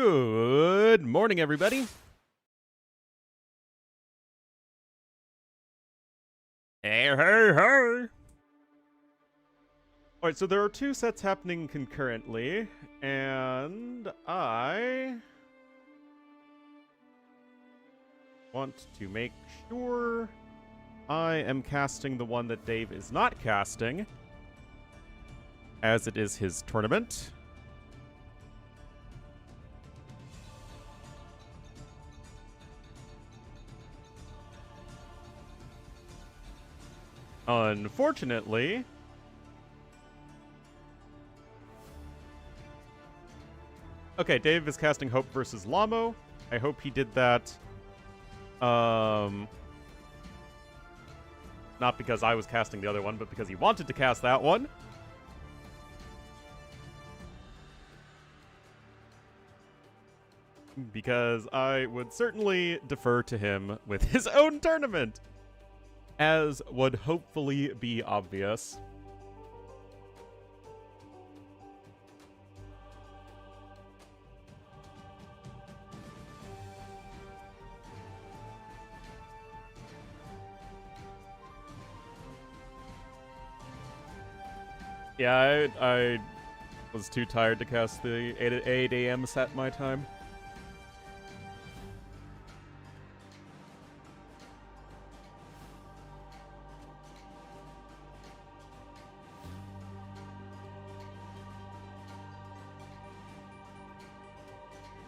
Good morning, everybody. Hey, hey, hey. Alright, so there are two sets happening concurrently, and I want to make sure I am casting the one that Dave is not casting, as it is his tournament. Unfortunately, okay, Dave is casting Hope versus Llammo. I hope he did that, not because I was casting the other one, but because he wanted to cast that one. Because I would certainly defer to him with his own tournament, as would hopefully be obvious. Yeah, I was too tired to cast the 8 a.m. set my time.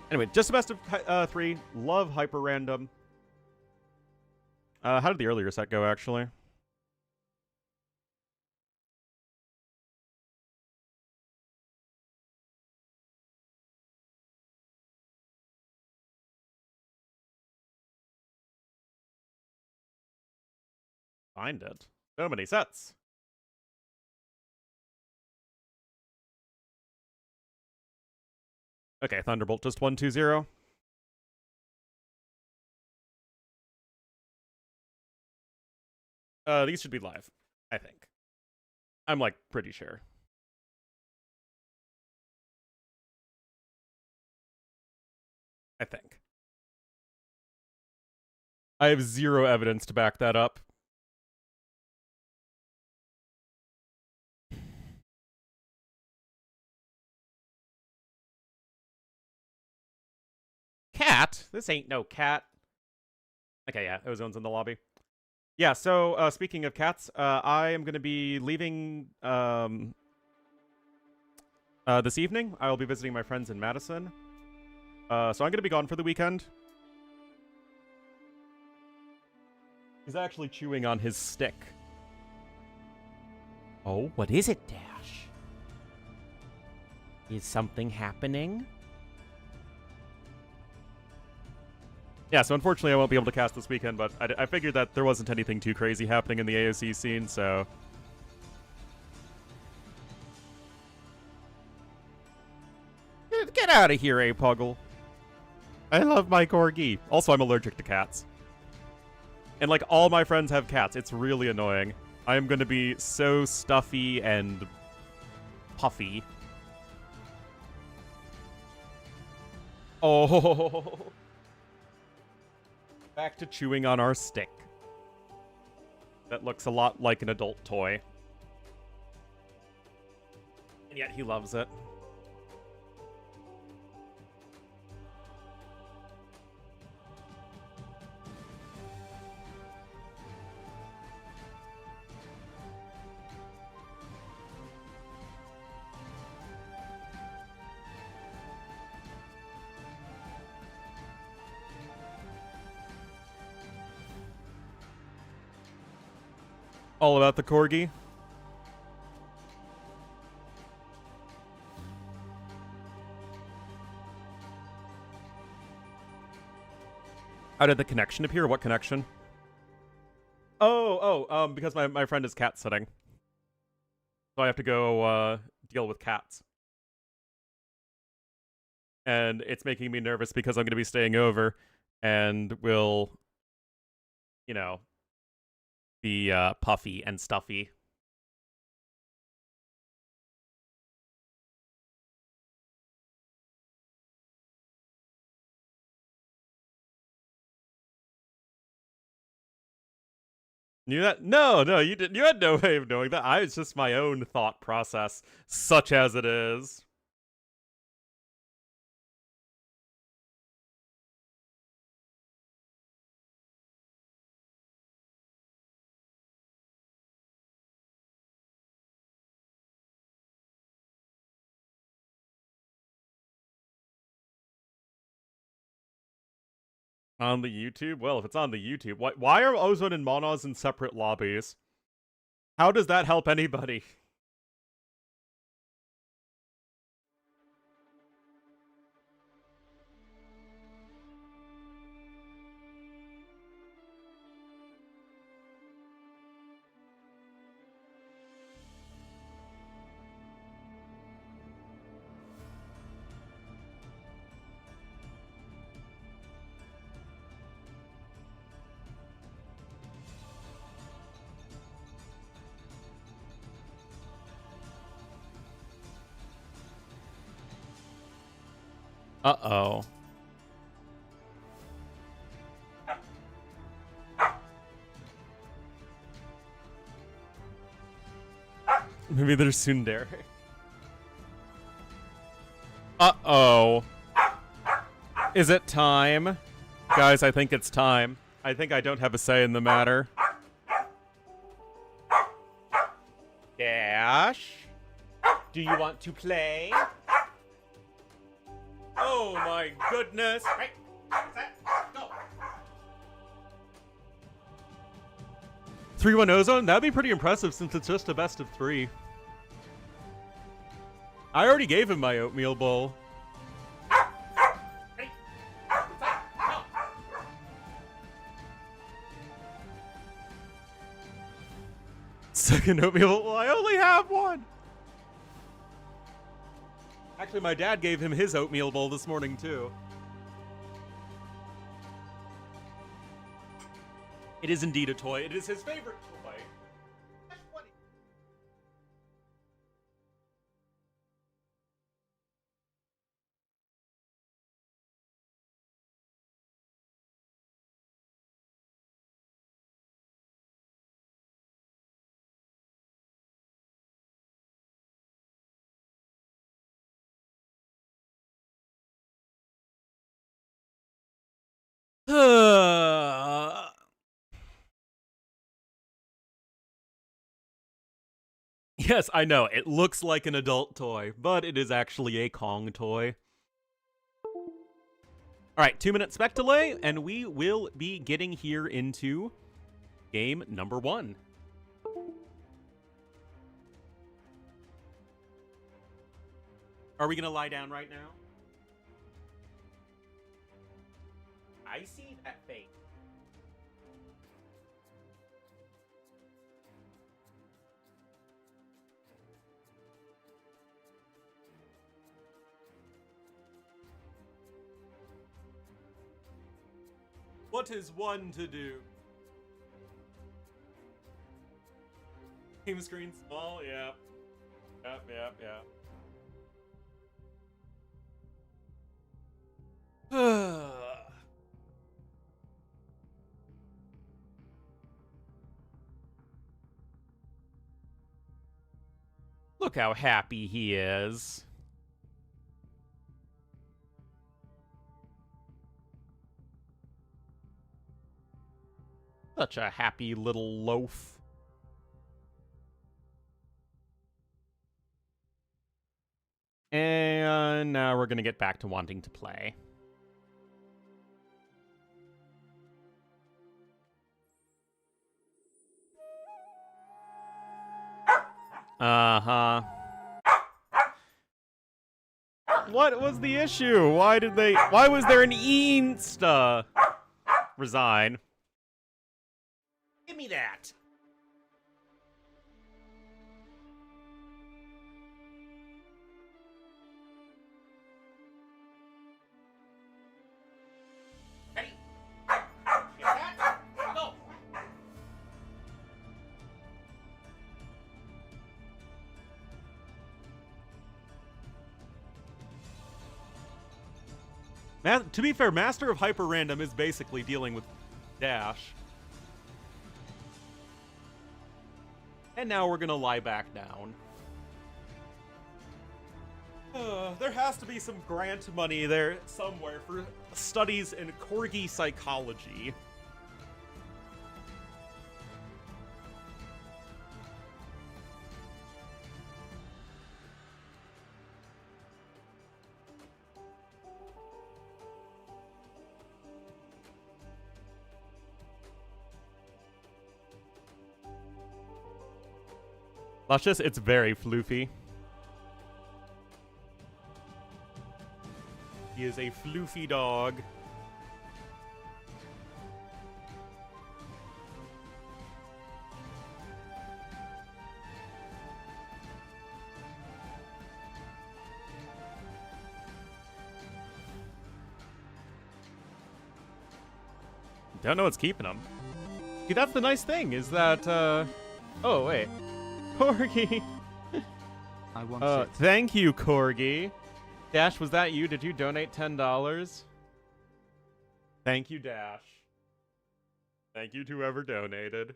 Anyway, just a best of 3. Love HyperRandom. How did the earlier set go, actually? Find it. So many sets. Okay, Thunderbolt just 1-2-0. These should be live, I think. I'm, like, pretty sure. I think. I have zero evidence to back that up. Cat? This ain't no cat. Okay, yeah, Ozone's in the lobby. Yeah, so, speaking of cats, I am going to be leaving, this evening. I will be visiting my friends in Madison. So I'm going to be gone for the weekend. He's actually chewing on his stick. Oh, what is it, Dash? Is something happening? Yeah, so unfortunately I won't be able to cast this weekend, but I figured that there wasn't anything too crazy happening in the AOC scene, so... Get out of here, Puggle. I love my corgi. Also, I'm allergic to cats. And, like, all my friends have cats. It's really annoying. I am going to be so stuffy and puffy. Oh... Back to chewing on our stick. That looks a lot like an adult toy. And yet he loves it. All about the corgi. How did the connection appear? What connection? Because my friend is cat sitting. So I have to go, deal with cats. And it's making me nervous because I'm going to be staying over and will, you know, be, puffy and stuffy. Knew that? No, no, you didn't. You had no way of knowing that. It's just my own thought process, such as it is. On the YouTube? Well, if it's on the YouTube, why are Ozone and Monos in separate lobbies? How does that help anybody? Uh-oh. Maybe they're tsundere. Uh-oh. Is it time? Guys, I think it's time. I think I don't have a say in the matter. Dash? Do you want to play? Oh my goodness! Right, set, go! 3-1 Ozone? That'd be pretty impressive since it's just a best of 3. I already gave him my oatmeal bowl. Ready, set, go! Second oatmeal bowl? Well, I only have one! Actually, my dad gave him his oatmeal bowl this morning, too. It is indeed a toy. It is his favorite toy. That's funny. Yes, I know. It looks like an adult toy, but it is actually a Kong toy. Alright, 2-minute spec delay, and we will be getting here into game number 1. Are we going to lie down right now? I see that face. What is one to do? Game screen small, yeah. Yep. Look how happy he is. Such a happy little loaf. And now we're gonna get back to wanting to play. Uh-huh. What was the issue? Why was there an Insta resign? Give me that. Ready? Get that? Go. To be fair, Master of HyperRandom is basically dealing with Dash. And now we're gonna lie back down. There has to be some grant money there somewhere for studies in corgi psychology. Luscious, it's very floofy. He is a floofy dog. Don't know what's keeping him. See, that's the nice thing, is that, oh, wait. Corgi! I want it. Thank you, Corgi. Dash, was that you? Did you donate $10? Thank you, Dash. Thank you to whoever donated.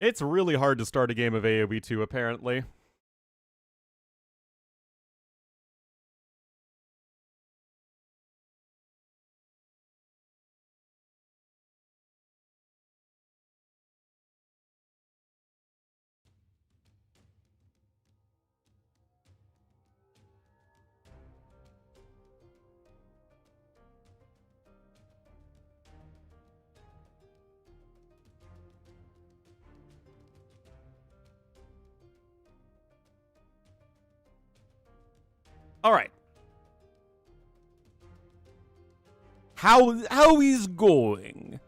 It's really hard to start a game of AoE 2, apparently. All right. How is going?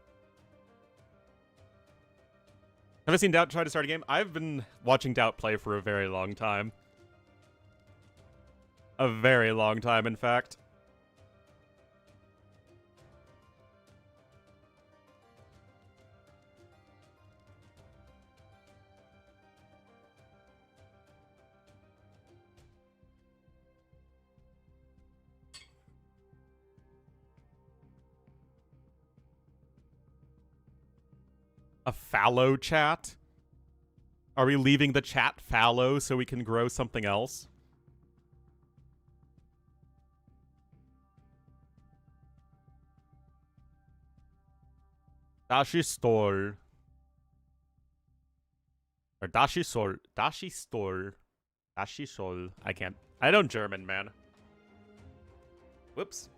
Have I seen DauT try to start a game? I've been watching DauT play for a very long time. A very long time, in fact. A fallow chat? Are we leaving the chat fallow so we can grow something else? Dashi Store. Or Dashi Sol. Dashi Store. Dashi Sol. I don't German, man. Whoops.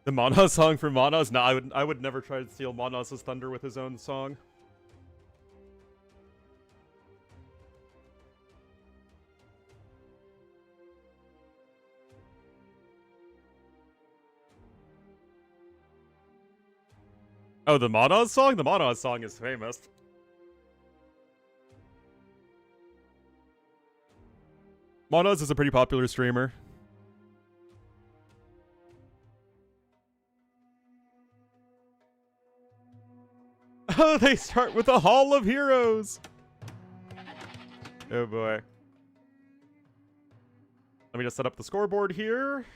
The Monos song for Monos? No, I would never try to steal Monos' thunder with his own song. Oh, the Monos song? The Monos song is famous. Monos is a pretty popular streamer. Oh, they start with a Hall of Heroes! Oh boy. Let me just set up the scoreboard here.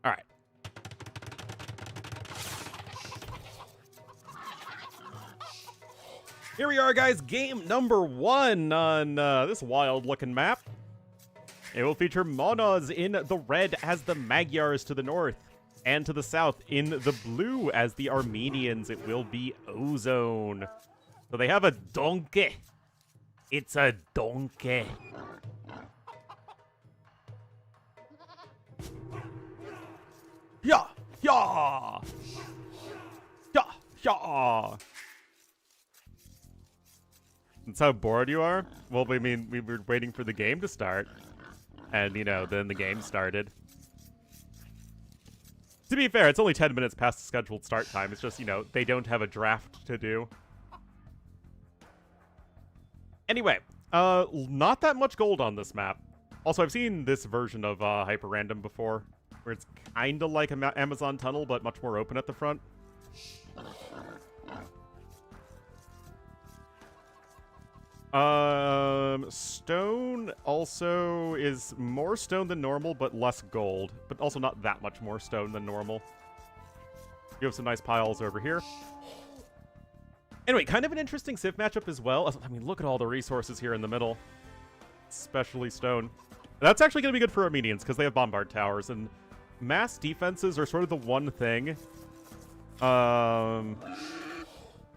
All right. Here we are, guys. Game number 1 on this wild-looking map. It will feature Monos in the red as the Magyars to the north, and to the south in the blue as the Armenians. It will be Ozone. So they have a donkey. It's a donkey. Yeah, yeah, yeah, yeah. That's how bored you are? Well, I mean, we were waiting for the game to start. And, you know, then the game started. To be fair, it's only 10 minutes past the scheduled start time. It's just, you know, they don't have a draft to do. Anyway, not that much gold on this map. Also, I've seen this version of HyperRandom before, where it's kind of like an Amazon tunnel, but much more open at the front. Stone also is more stone than normal, but less gold. But also not that much more stone than normal. You have some nice piles over here. Anyway, kind of an interesting Civ matchup as well. I mean, look at all the resources here in the middle. Especially stone. That's actually going to be good for Armenians, because they have bombard towers, and mass defenses are sort of the one thing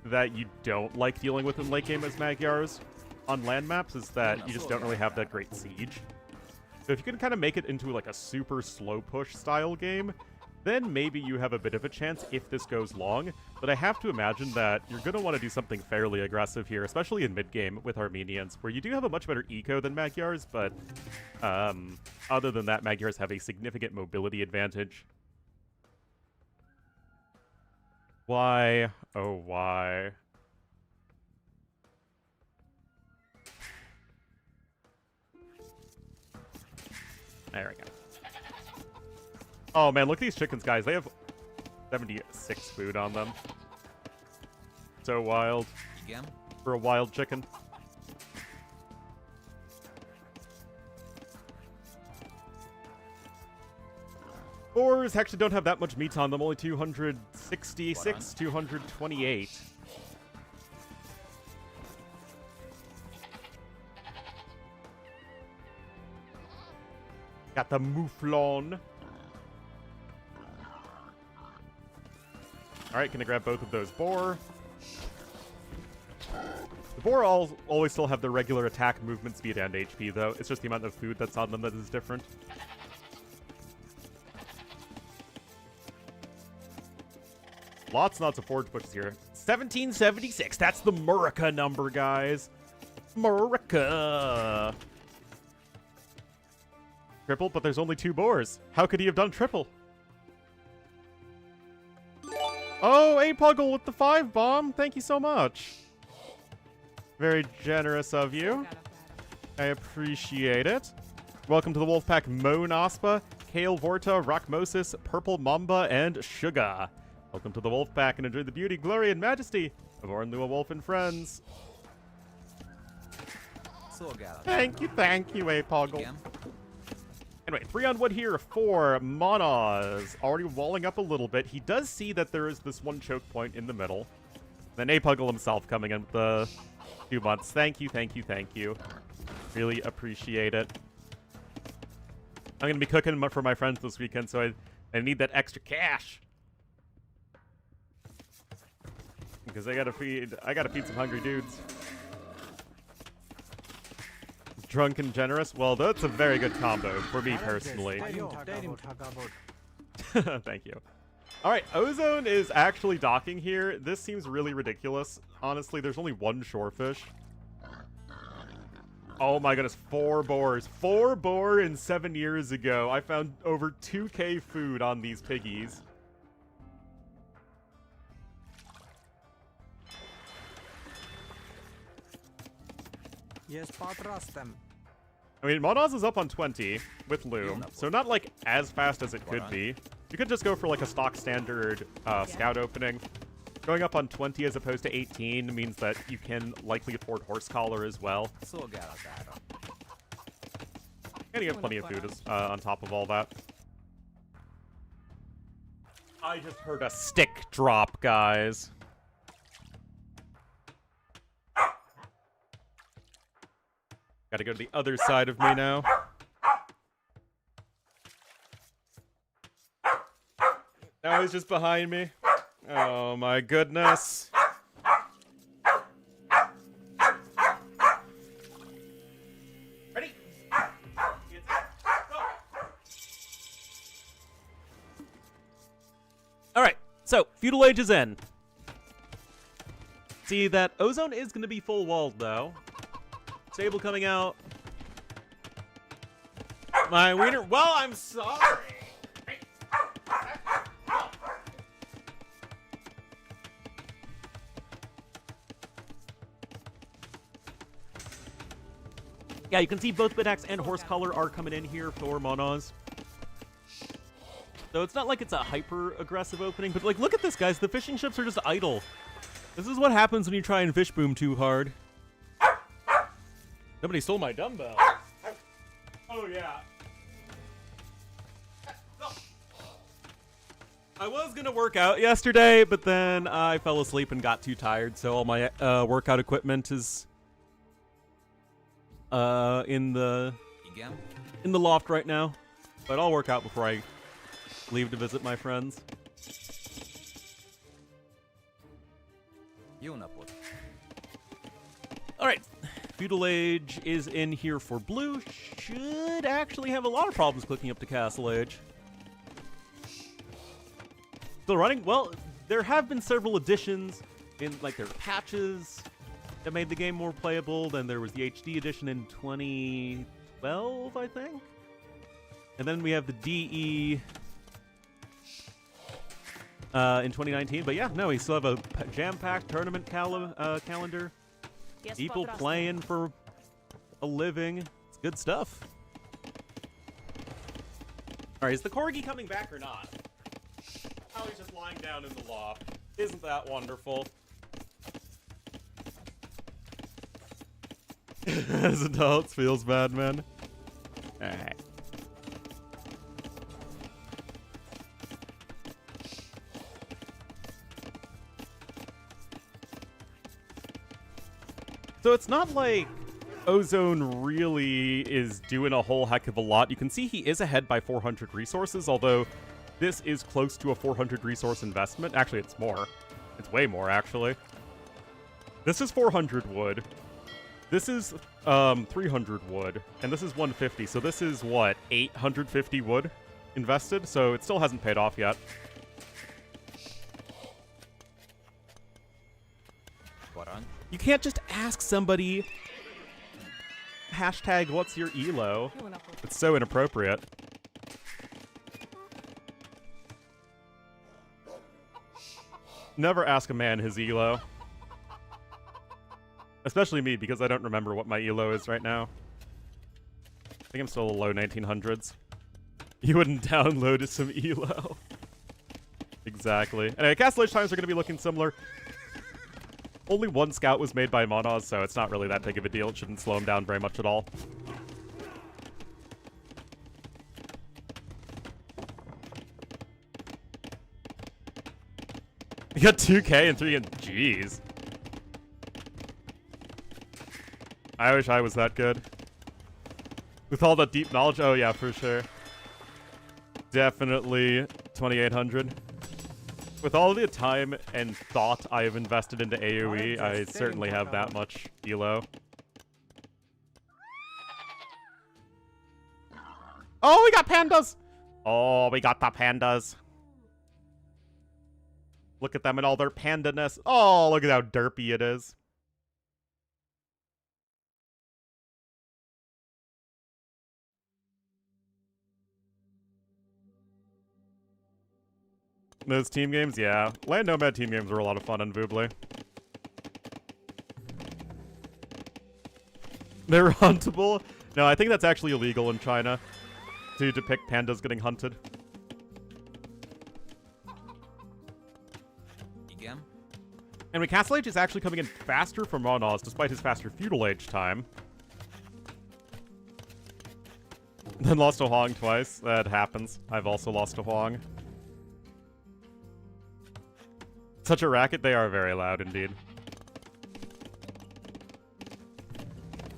that you don't like dealing with in late game as Magyars on land maps, is that you just don't really have that great siege. So if you can kind of make it into like a super slow push style game, then maybe you have a bit of a chance if this goes long. But I have to imagine that you're going to want to do something fairly aggressive here, especially in mid-game with Armenians, where you do have a much better eco than Magyars, but other than that, Magyars have a significant mobility advantage. Why? Oh, why? There we go. Oh man, look at these chickens, guys. They have 76 food on them. So wild. Again? For a wild chicken. Boars actually don't have that much meat on them, only 266, 228. Got the mouflon. Alright, gonna grab both of those boar. The boar always still have their regular attack, movement speed, and HP, though. It's just the amount of food that's on them that is different. Lots and lots of forage bushes here. 1776, that's the Murica number, guys. Murica. Triple, but there's only 2 boars. How could he have done triple? Oh, Apuggle with the 5 bomb. Thank you so much. Very generous of you. I appreciate it. Welcome to the Wolfpack, Mo Naspa, Kale Vorta, Rockmosis, Purple Mamba, and Sugar. Welcome to the Wolfpack and enjoy the beauty, glory, and majesty of Ornlu, a wolf and friends. Thank you, Apuggle. Anyway, 3 on wood here for Monoz. Already walling up a little bit. He does see that there is this one choke point in the middle. Then Apuggle himself coming in with the 2 months. Thank you, thank you, thank you. Really appreciate it. I'm going to be cooking for my friends this weekend, so I need that extra cash. Because I gotta feed some hungry dudes. Drunk and generous? Well, that's a very good combo for me personally. Thank you. Alright, Ozone is actually docking here. This seems really ridiculous. Honestly, there's only 1 shorefish. Oh my goodness, 4 boars. 4 boar in 7 years ago. I found over 2k food on these piggies. Yes, Patras them. I mean, Monoz is up on 20 with Loom, so not like as fast as it could be. You could just go for like a stock standard scout opening. Going up on 20 as opposed to 18 means that you can likely afford horse collar as well. And you have plenty of food on top of all that. I just heard a stick drop, guys. Gotta go to the other side of me now. Now he's just behind me. Oh my goodness. Ready? Alright, so Feudal Age is in. See that Ozone is going to be full walled though. Stable coming out. My wiener. Well, I'm sorry. Yeah, you can see both Bidax and Horse Collar are coming in here for Monos. So it's not like it's a hyper-aggressive opening, but like, look at this, guys. The fishing ships are just idle. This is what happens when you try and fish boom too hard. Nobody stole my dumbbell. Oh, yeah. I was gonna work out yesterday, but then I fell asleep and got too tired, so all my workout equipment is in the loft right now. But I'll work out before I leave to visit my friends. Alright, Feudal Age is in here for blue. Should actually have a lot of problems clicking up to Castle Age. Still running? Well, there have been several additions in, like, their patches that made the game more playable. Then there was the HD edition in 2012, I think. And then we have the DE in 2019. But yeah, no, we still have a jam-packed tournament calendar. People playing for a living. It's good stuff. Alright, is the Corgi coming back or not? Oh, he's just lying down in the loft. Isn't that wonderful? As adults, feels bad, man. Alright. So it's not like Ozone really is doing a whole heck of a lot. You can see he is ahead by 400 resources, although this is close to a 400 resource investment. Actually, it's more. It's way more, actually. This is 400 wood. This is 300 wood. And this is 150. So this is, what, 850 wood invested? So it still hasn't paid off yet. You can't just ask somebody, hashtag, what's your elo? It's so inappropriate. Never ask a man his elo. Especially me, because I don't remember what my elo is right now. I think I'm still low 1900s. You wouldn't download some elo. Exactly. Anyway, Castle Age times are going to be looking similar. Only one scout was made by Monos, so it's not really that big of a deal. It shouldn't slow him down very much at all. You got 2K and 3 and jeez. I wish I was that good. With all that deep knowledge, oh yeah, for sure. Definitely 2800. With all the time and thought I have invested into AoE, I certainly have that much elo. Oh, we got pandas! Oh, we got the pandas. Look at them in all their pandaness. Oh, look at how derpy it is. Those team games? Yeah. Land Nomad team games were a lot of fun on Voobly. They're huntable? No, I think that's actually illegal in China to depict pandas getting hunted. And Castle Age is actually coming in faster for Monos, despite his faster Feudal Age time. Then lost to Huang twice. That happens. I've also lost to Huang. Such a racket, they are very loud indeed.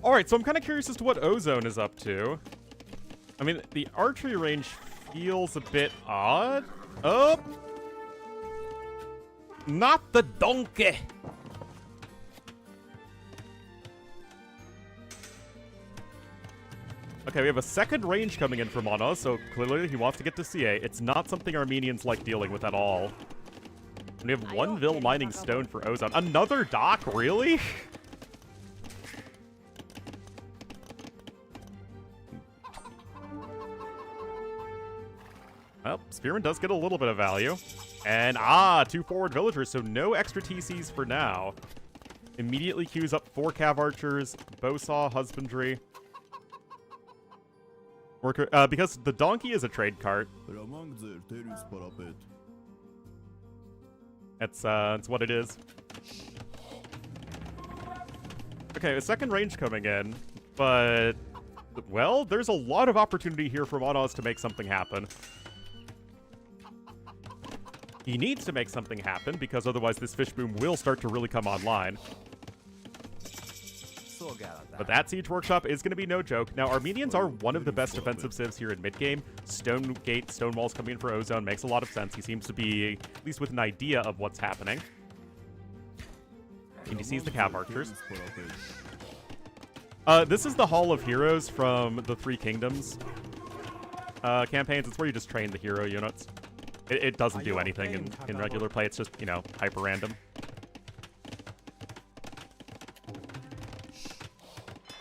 Alright, so I'm kind of curious as to what Ozone is up to. I mean, the archery range feels a bit odd. Oh! Not the donkey! Okay, we have a second range coming in for Monos, so clearly he wants to get to CA. It's not something Armenians like dealing with at all. And we have one Vil mining stone for Ozone. Another dock? Really? Well, Spearman does get a little bit of value. And, 2 forward villagers, so no extra TCs for now. Immediately queues up 4 Cav Archers, Bowsaw, Husbandry. Worker, because the donkey is a trade cart. It's what it is. Okay, a second range coming in, but, well, there's a lot of opportunity here for Monos to make something happen. He needs to make something happen, because otherwise this fish boom will start to really come online. But that Siege Workshop is going to be no joke. Now, Armenians are one of the best defensive civs here in mid-game. Stone Gate, Stone Walls coming in for Ozone makes a lot of sense. He seems to be, at least with an idea of what's happening. And he sees the Cav Archers. This is the Hall of Heroes from the Three Kingdoms campaigns. It's where you just train the hero units. It doesn't do anything in regular play. It's just, you know, hyper-random.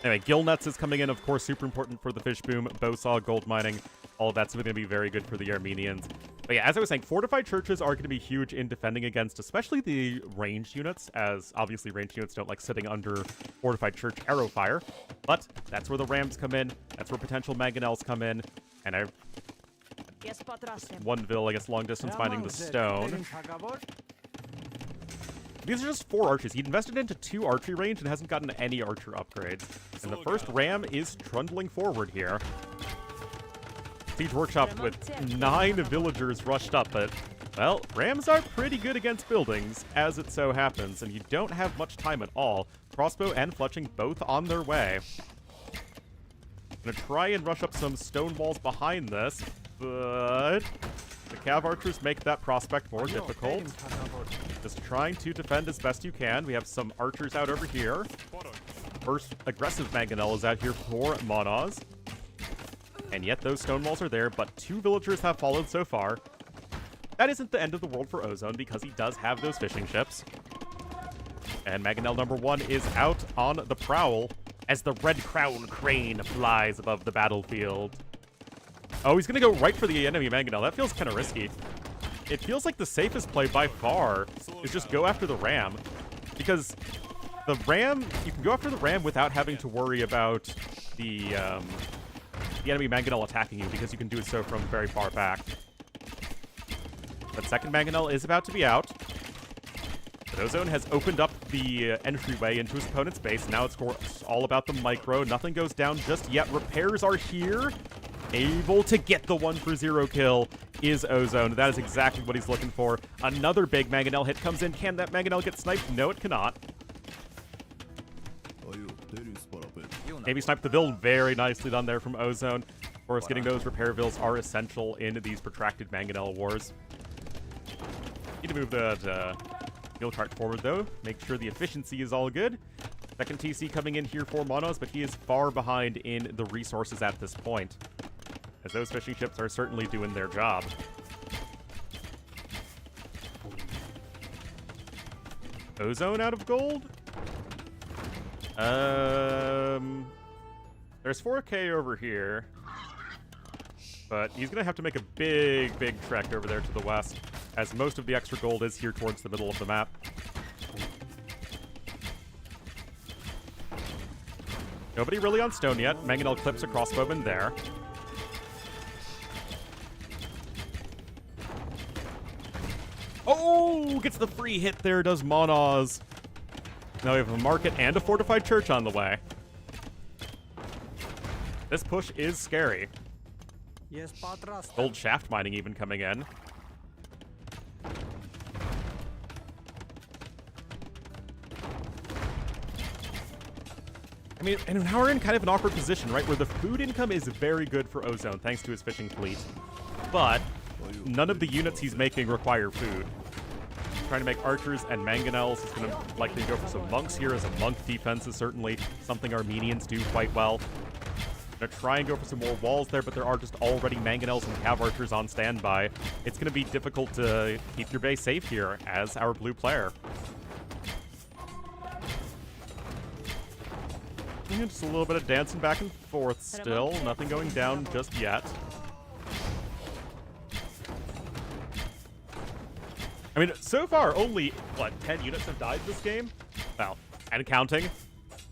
Anyway, Gill Nuts is coming in, of course, super important for the fish boom. Bowsaw, gold mining, all of that's going to be very good for the Armenians. But yeah, as I was saying, fortified churches are going to be huge in defending against, especially the ranged units, as obviously ranged units don't like sitting under fortified church arrow fire. But that's where the rams come in. That's where potential mangonels come in. And one Vil, I guess, long distance mining the stone. These are just 4 archers. He invested into 2 archery range and hasn't gotten any archer upgrades. And the first ram is trundling forward here. Siege Workshop with 9 villagers rushed up, but, well, rams are pretty good against buildings, as it so happens, and you don't have much time at all. Crossbow and fletching both on their way. Gonna try and rush up some stone walls behind this, but the Cav Archers make that prospect more difficult. Just trying to defend as best you can. We have some archers out over here. First aggressive mangonel is out here for Monos. And yet those stone walls are there, but 2 villagers have followed so far. That isn't the end of the world for Ozone, because he does have those fishing ships. And mangonel number 1 is out on the prowl as the red crown crane flies above the battlefield. Oh, he's gonna go right for the enemy mangonel. That feels kind of risky. It feels like the safest play by far is just go after the ram, because the ram, you can go after the ram without having to worry about the enemy mangonel attacking you, because you can do it so from very far back. But second mangonel is about to be out. But Ozone has opened up the entryway into his opponent's base. Now it's all about the micro. Nothing goes down just yet. Repairs are here. Able to get the 1-for-0 kill is Ozone. That is exactly what he's looking for. Another big mangonel hit comes in. Can that mangonel get sniped? No, it cannot. Maybe snipe the Vil. Very nicely done there from Ozone. Of course, getting those repair Vils are essential in these protracted mangonel wars. Need to move that Gil cart forward, though. Make sure the efficiency is all good. Second TC coming in here for Monos, but he is far behind in the resources at this point, as those fishing ships are certainly doing their job. Ozone out of gold? There's 4K over here, but he's gonna have to make a big trek over there to the west, as most of the extra gold is here towards the middle of the map. Nobody really on stone yet. Mangonel clips a crossbowman there. Oh, gets the free hit there, does Monos. Now we have a market and a fortified church on the way. This push is scary. Gold shaft mining even coming in. I mean, and now we're in kind of an awkward position, right? Where the food income is very good for Ozone, thanks to his fishing fleet. But none of the units he's making require food. Trying to make archers and mangonels. He's going to likely go for some monks here, as a monk defense is certainly something Armenians do quite well. Going to try and go for some more walls there, but there are just already mangonels and cav archers on standby. It's going to be difficult to keep your base safe here as our blue player. Just a little bit of dancing back and forth still. Nothing going down just yet. I mean, so far, only, what, 10 units have died this game? Well, and counting.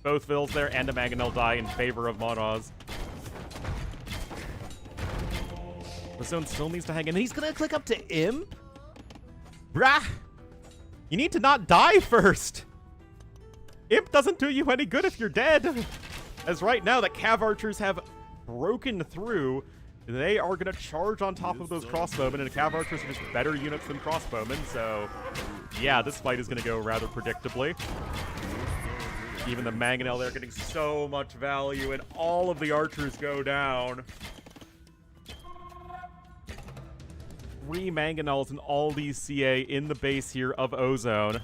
Both Vils there and a Mangonel die in favor of Monos. Ozone still needs to hang in. He's gonna click up to Imp? Brah! You need to not die first! Imp doesn't do you any good if you're dead! As right now, the Cav Archers have broken through. They are going to charge on top of those crossbowmen, and Cav Archers are just better units than crossbowmen, so yeah, this fight is going to go rather predictably. Even the Mangonel there getting so much value, and all of the archers go down. 3 Mangonels and all these CA in the base here of Ozone.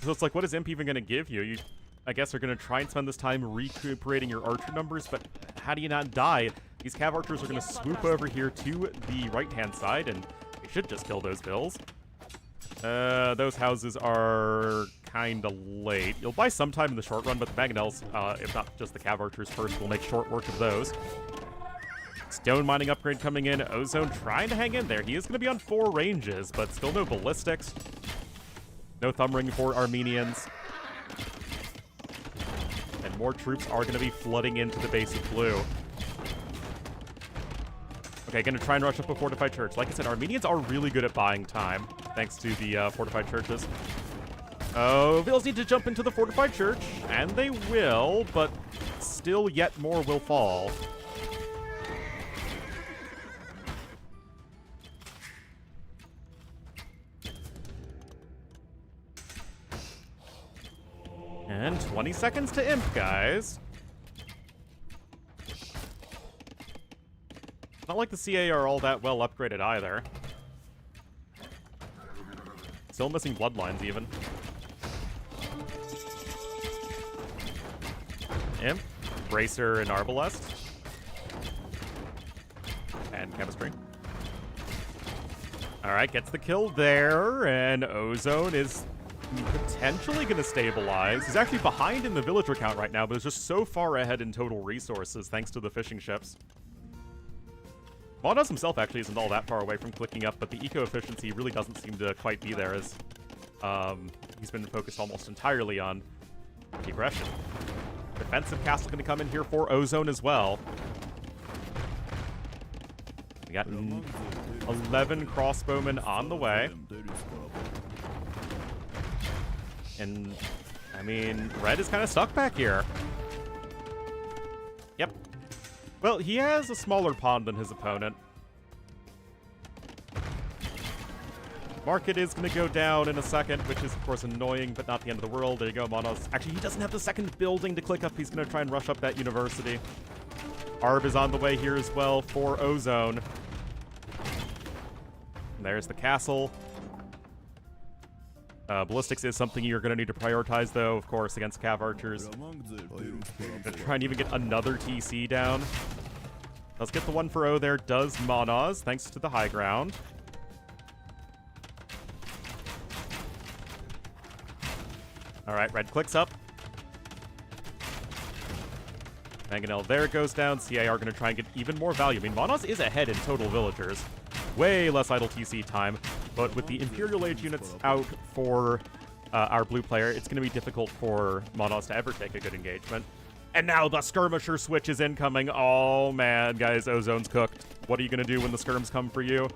So it's like, what is Imp even going to give you? You, I guess, are going to try and spend this time recuperating your archer numbers, but how do you not die? These Cav Archers are going to swoop over here to the right-hand side, and they should just kill those bills. Those houses are kind of late. You'll buy some time in the short run, but the Mangonels, if not just the Cav Archers first, will make short work of those. Stone mining upgrade coming in. Ozone trying to hang in there. He is going to be on 4 ranges, but still no ballistics. No thumb ring for Armenians. And more troops are going to be flooding into the base of blue. Okay, going to try and rush up a fortified church. Like I said, Armenians are really good at buying time, thanks to the fortified churches. Oh, Vils need to jump into the fortified church, and they will, but still yet more will fall. And 20 seconds to Imp, guys. Not like the CA are all that well upgraded either. Still missing bloodlines, even. Imp, Bracer, and Arbalest. And Chemistry. Alright, gets the kill there, and Ozone is potentially going to stabilize. He's actually behind in the villager count right now, but is just so far ahead in total resources thanks to the fishing ships. Monos himself actually isn't all that far away from clicking up, but the eco-efficiency really doesn't seem to quite be there, as he's been focused almost entirely on aggression. Defensive castle going to come in here for Ozone as well. We got 11 crossbowmen on the way. And, I mean, Red is kind of stuck back here. Yep. Well, he has a smaller pond than his opponent. Market is going to go down in a second, which is, of course, annoying, but not the end of the world. There you go, Monos. Actually, he doesn't have the second building to click up. He's going to try and rush up that university. Arb is on the way here as well for Ozone. And there's the castle. Ballistics is something you're going to need to prioritize, though, of course, against Cav Archers. Gonna try and even get another TC down. Let's get the one for O there. Does Monos, thanks to the high ground. Alright, Red clicks up. Mangonel there goes down. CA are going to try and get even more value. I mean, Monos is ahead in total villagers. Way less idle TC time. But with the Imperial Age units out for our blue player, it's going to be difficult for Monos to ever take a good engagement. And now the Skirmisher switch is incoming. Oh, man, guys, Ozone's cooked. What are you going to do when the skirms come for you?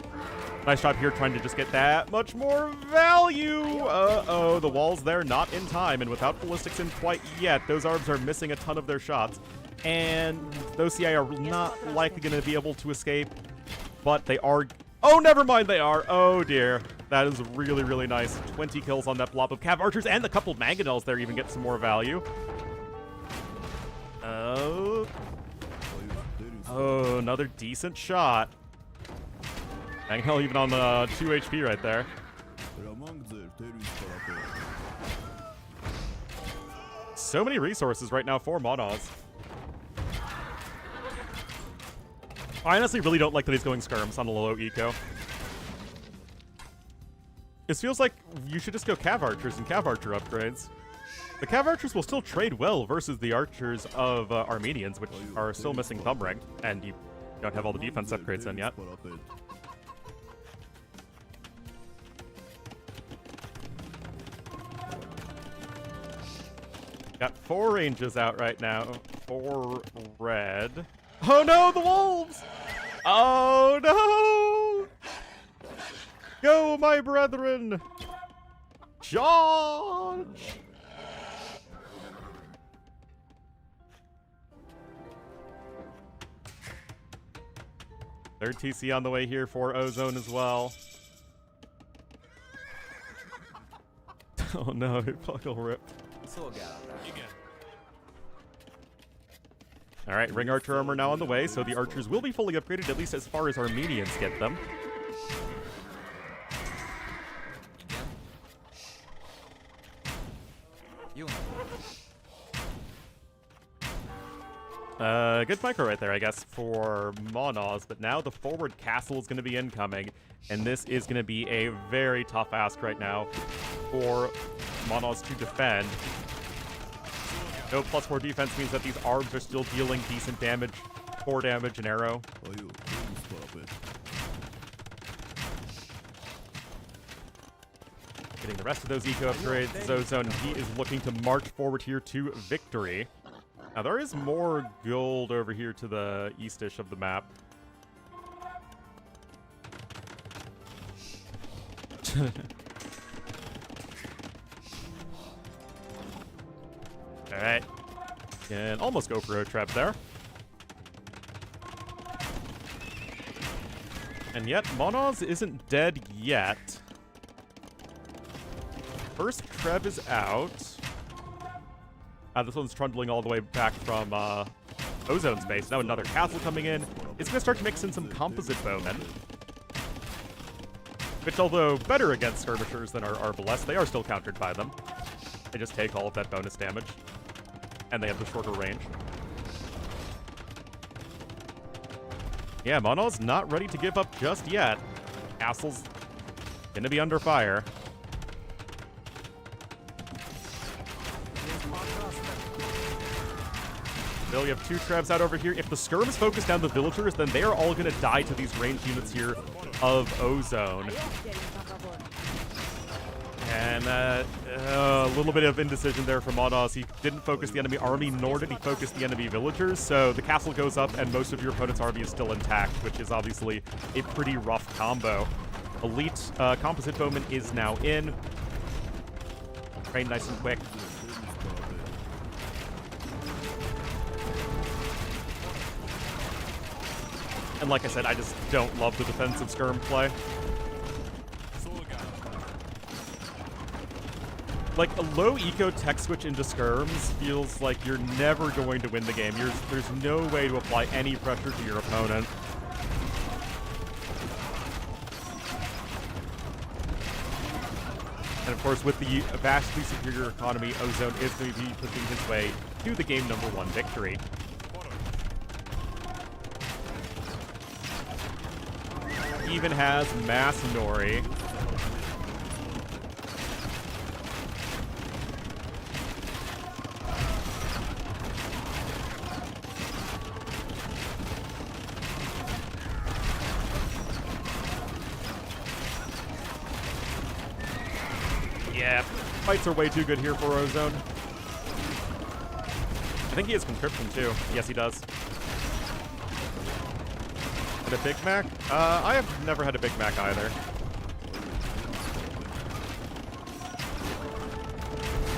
Nice job here trying to just get that much more value. Uh-oh, the wall's there, not in time. And without ballistics in quite yet, those Arbs are missing a ton of their shots. And those CI are not likely going to be able to escape. But they are... Oh, never mind, they are. Oh, dear. That is really, really nice. 20 kills on that blob of Cav Archers, and a couple Mangonels there even get some more value. Oh. Oh, another decent shot. Mangonel even on the 2 HP right there. So many resources right now for Monos. I honestly really don't like that he's going skirms on a low eco. This feels like you should just go Cav Archers and Cav Archer upgrades. The Cav Archers will still trade well versus the Archers of Armenians, which are still missing Thumb Ring, and you don't have all the defense upgrades in yet. Got 4 ranges out right now for Red. Oh no, the wolves! Oh no! Go, my brethren! Charge! Third TC on the way here for Ozone as well. Oh no, Puckle rip. Alright, Ring Archer armor now on the way, so the archers will be fully upgraded, at least as far as Armenians get them. Good micro right there, I guess, for Monos, but now the forward castle is going to be incoming, and this is going to be a very tough ask right now for Monos to defend. No +4 defense means that these arbs are still dealing decent damage, 4 damage an arrow. Getting the rest of those eco upgrades, Ozone, he is looking to march forward here to victory. Now, there is more gold over here to the eastish of the map. Alright. Can almost go for a trap there. And yet, Monos isn't dead yet. First Treb is out. This one's trundling all the way back from Ozone space. Now another castle coming in. It's going to start to mix in some composite bowmen. Which, although better against skirmishers than our Arbalest, they are still countered by them. They just take all of that bonus damage. And they have the shorter range. Yeah, Mono's not ready to give up just yet. Castle's going to be under fire. Still, you have 2 Trebs out over here. If the Skirm is focused down the villagers, then they are all going to die to these ranged units here of Ozone. And a little bit of indecision there from Monos. He didn't focus the enemy army, nor did he focus the enemy villagers. So the castle goes up, and most of your opponent's army is still intact, which is obviously a pretty rough combo. Elite Composite Bowman is now in. Train nice and quick. And like I said, I just don't love the defensive skirm play. Like, a low eco tech switch into skirms feels like you're never going to win the game. There's no way to apply any pressure to your opponent. And of course, with the vastly superior economy, Ozone is going to be pushing his way to the game number 1 victory. Even has Mass Nori. Yeah, fights are way too good here for Ozone. I think he has Conscription too. Yes, he does. A Big Mac? I have never had a Big Mac either.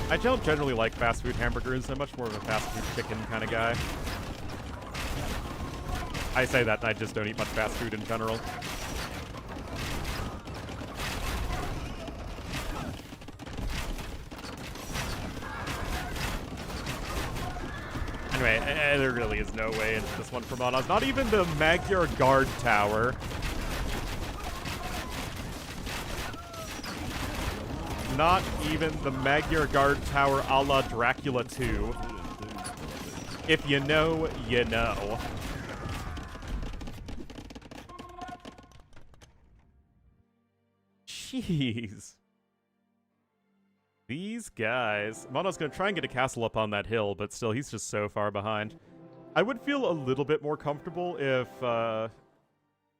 I don't generally like fast food hamburgers. I'm much more of a fast food chicken kind of guy. I say that and I just don't eat much fast food in general. Anyway, there really is no way into this one for Monos. Not even the Magyar Guard Tower. Not even the Magyar Guard Tower a la Dracula 2. If you know, you know. Jeez. These guys... Mono's going to try and get a castle up on that hill, but still, he's just so far behind. I would feel a little bit more comfortable if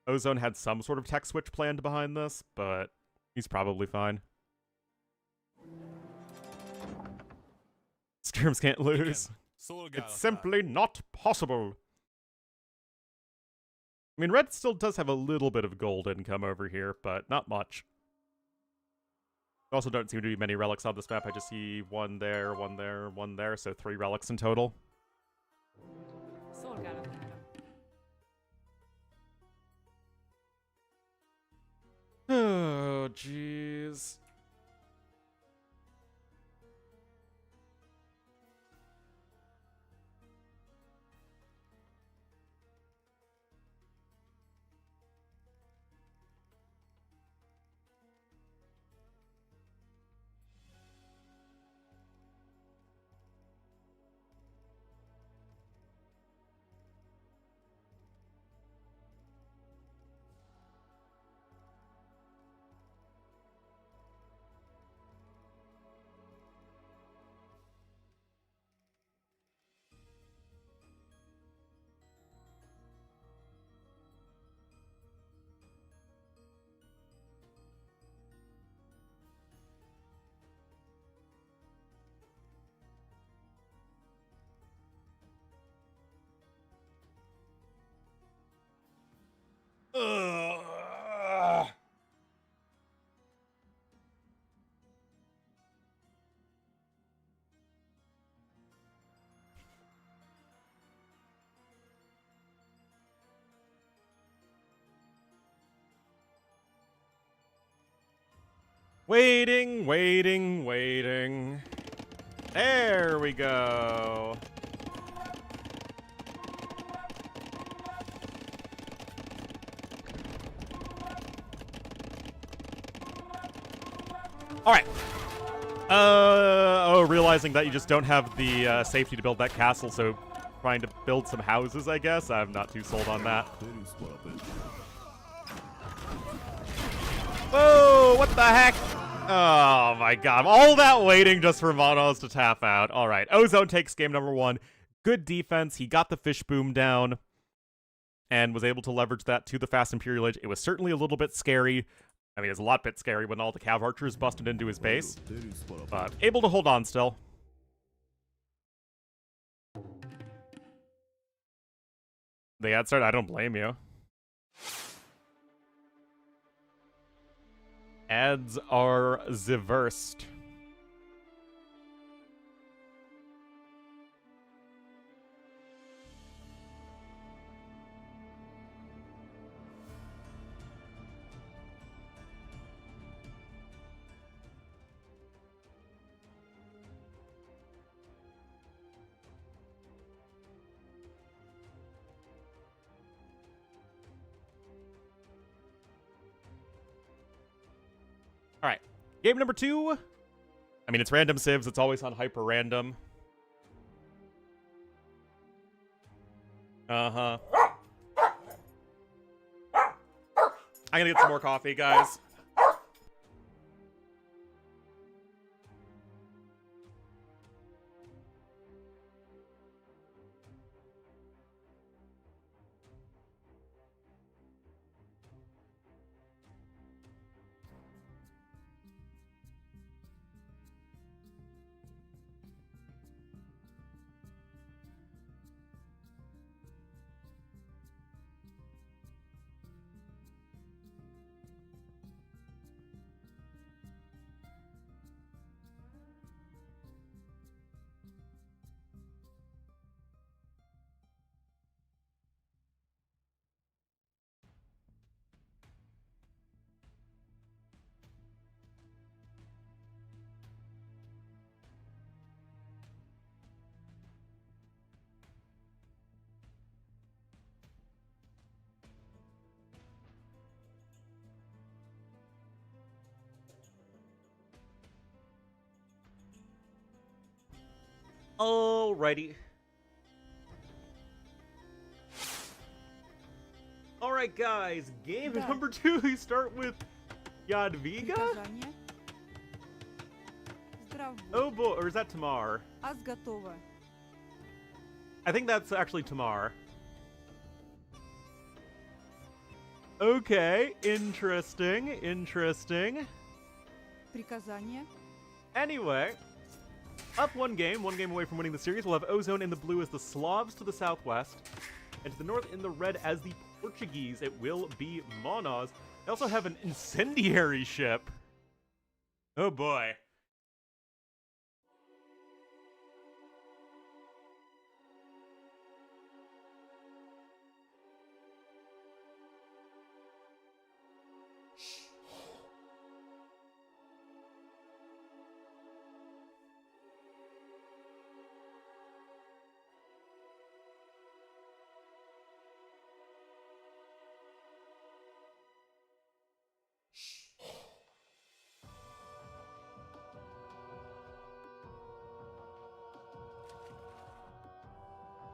Ozone had some sort of tech switch planned behind this, but he's probably fine. Skirms can't lose. It's simply not possible. I mean, red still does have a little bit of gold income over here, but not much. Also don't seem to be many relics on this map. I just see one there, one there, one there, so 3 relics in total. Oh, jeez. Ugh. Waiting, waiting, waiting. There we go. Alright. Realizing that you just don't have the safety to build that castle, so trying to build some houses, I guess. I'm not too sold on that. Whoa, what the heck? Oh my god. All that waiting just for Monos to tap out. Alright, Ozone takes game number 1. Good defense. He got the fish boom down and was able to leverage that to the fast Imperial Age. It was certainly a little bit scary. I mean, it's a lot bit scary when all the Cav Archers busted into his base, but able to hold on still. The ad start, I don't blame you. Ads are the worst. All right, game number 2. I mean, it's random civs. It's always on HyperRandom. Uh-huh. I'm gonna get some more coffee, guys. Alrighty. Alright, guys. Game number 2. We start with Jadwiga? Oh boy, or is that Tamar? I think that's actually Tamar. Okay, interesting, interesting. Anyway, up one game away from winning the series. We'll have Ozone in the blue as the Slavs to the southwest. And to the north in the red as the Portuguese, it will be Monos. They also have an incendiary ship. Oh boy.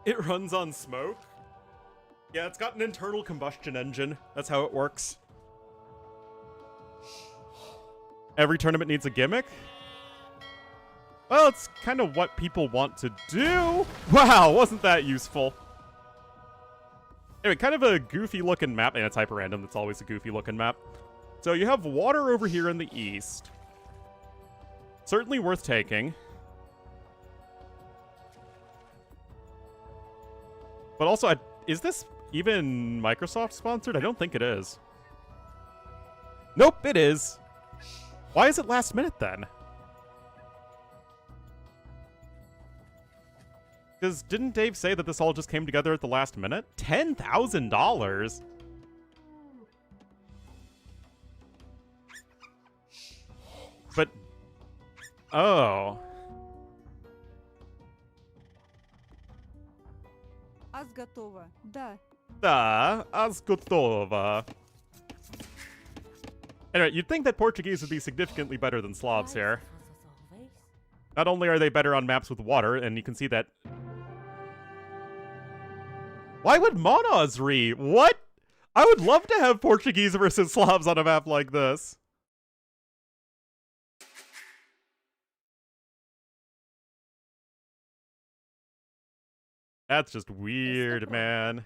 It runs on smoke? Yeah, it's got an internal combustion engine. That's how it works. Every tournament needs a gimmick? Well, it's kind of what people want to do. Wow, wasn't that useful? Anyway, kind of a goofy-looking map, and it's HyperRandom. It's always a goofy-looking map. So you have water over here in the east. Certainly worth taking. But also, is this even Microsoft sponsored? I don't think it is. Nope, it is. Why is it last minute then? Because didn't Dave say that this all just came together at the last minute? $10,000? But, oh. Аз готова. Да. Da, аз готова. Anyway, you'd think that Portuguese would be significantly better than Slavs here. Not only are they better on maps with water, and you can see that... Why would Monos re? What? I would love to have Portuguese versus Slavs on a map like this. That's just weird, man.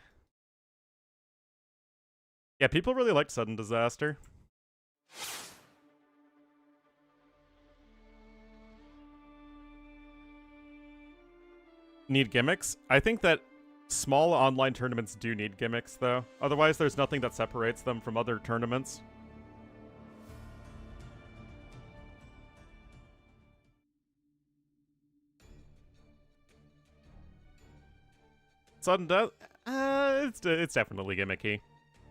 Yeah, people really liked Sudden Disaster. Need gimmicks? I think that small online tournaments do need gimmicks, though. Otherwise, there's nothing that separates them from other tournaments. Sudden Death? It's definitely gimmicky.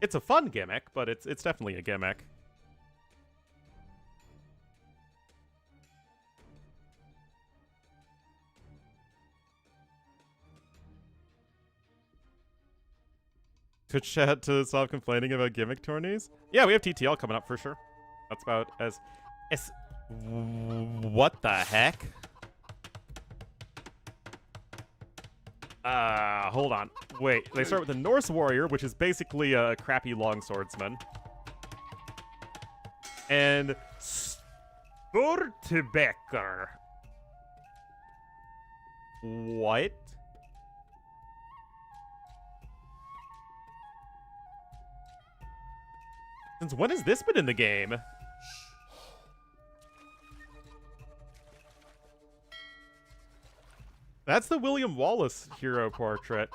It's a fun gimmick, but it's definitely a gimmick. Twitch chat to stop complaining about gimmick tourneys? Yeah, we have TTL coming up for sure. That's about as... What the heck? Hold on. Wait, they start with the Norse Warrior, which is basically a crappy longswordsman. And... Stortebecker. What? Since when has this been in the game? That's the William Wallace hero portrait.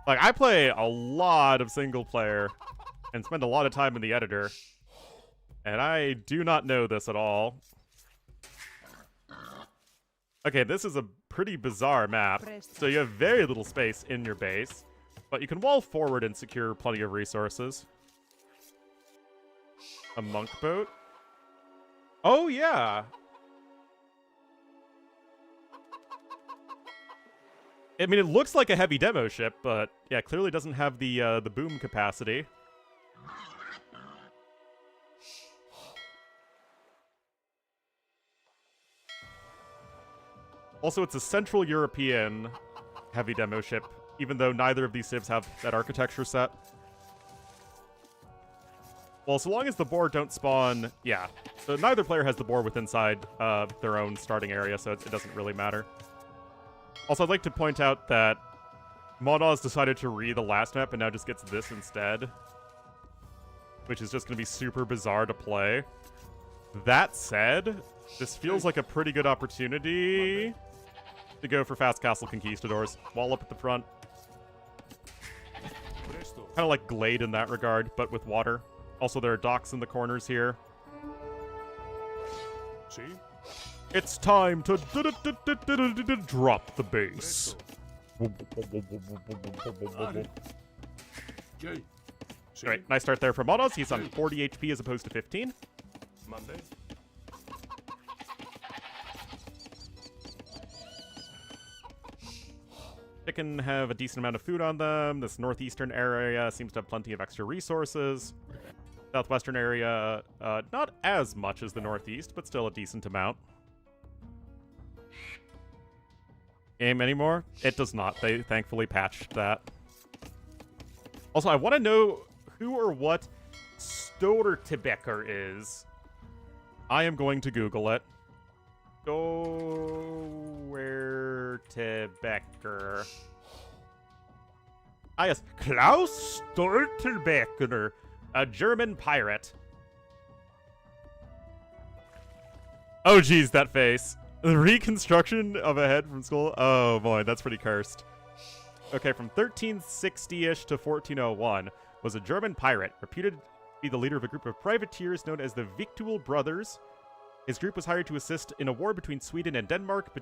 Like, I play a lot of single player and spend a lot of time in the editor, and I do not know this at all. Okay, this is a pretty bizarre map. So you have very little space in your base, but you can wall forward and secure plenty of resources. A monk boat? Oh, yeah. I mean, it looks like a heavy demo ship, but yeah, clearly doesn't have the boom capacity. Also, it's a Central European heavy demo ship, even though neither of these civs have that architecture set. Well, so long as the boar don't spawn... Yeah, so neither player has the boar within inside their own starting area, so it doesn't really matter. Also, I'd like to point out that Monos decided to read the last map and now just gets this instead, which is just going to be super bizarre to play. That said, this feels like a pretty good opportunity to go for fast castle conquistadors. Wall up at the front. Kind of like Glade in that regard, but with water. Also, there are docks in the corners here. See? It's time to drop the base. Jay. See? Alright, nice start there for Monos. He's on 40 HP as opposed to 15. Monday. They can have a decent amount of food on them. This northeastern area seems to have plenty of extra resources. Southwestern area, not as much as the northeast, but still a decent amount. Game anymore? It does not. They thankfully patched that. Also, I want to know who or what Stortebeker is. I am going to Google it. Stortebeker. Ah, yes. Klaus Stortebeker, a German pirate. Oh, geez, that face. The reconstruction of a head from school? Oh, boy, that's pretty cursed. Okay, from 1360-ish to 1401, was a German pirate, reputed to be the leader of a group of privateers known as the Victual Brothers. His group was hired to assist in a war between Sweden and Denmark to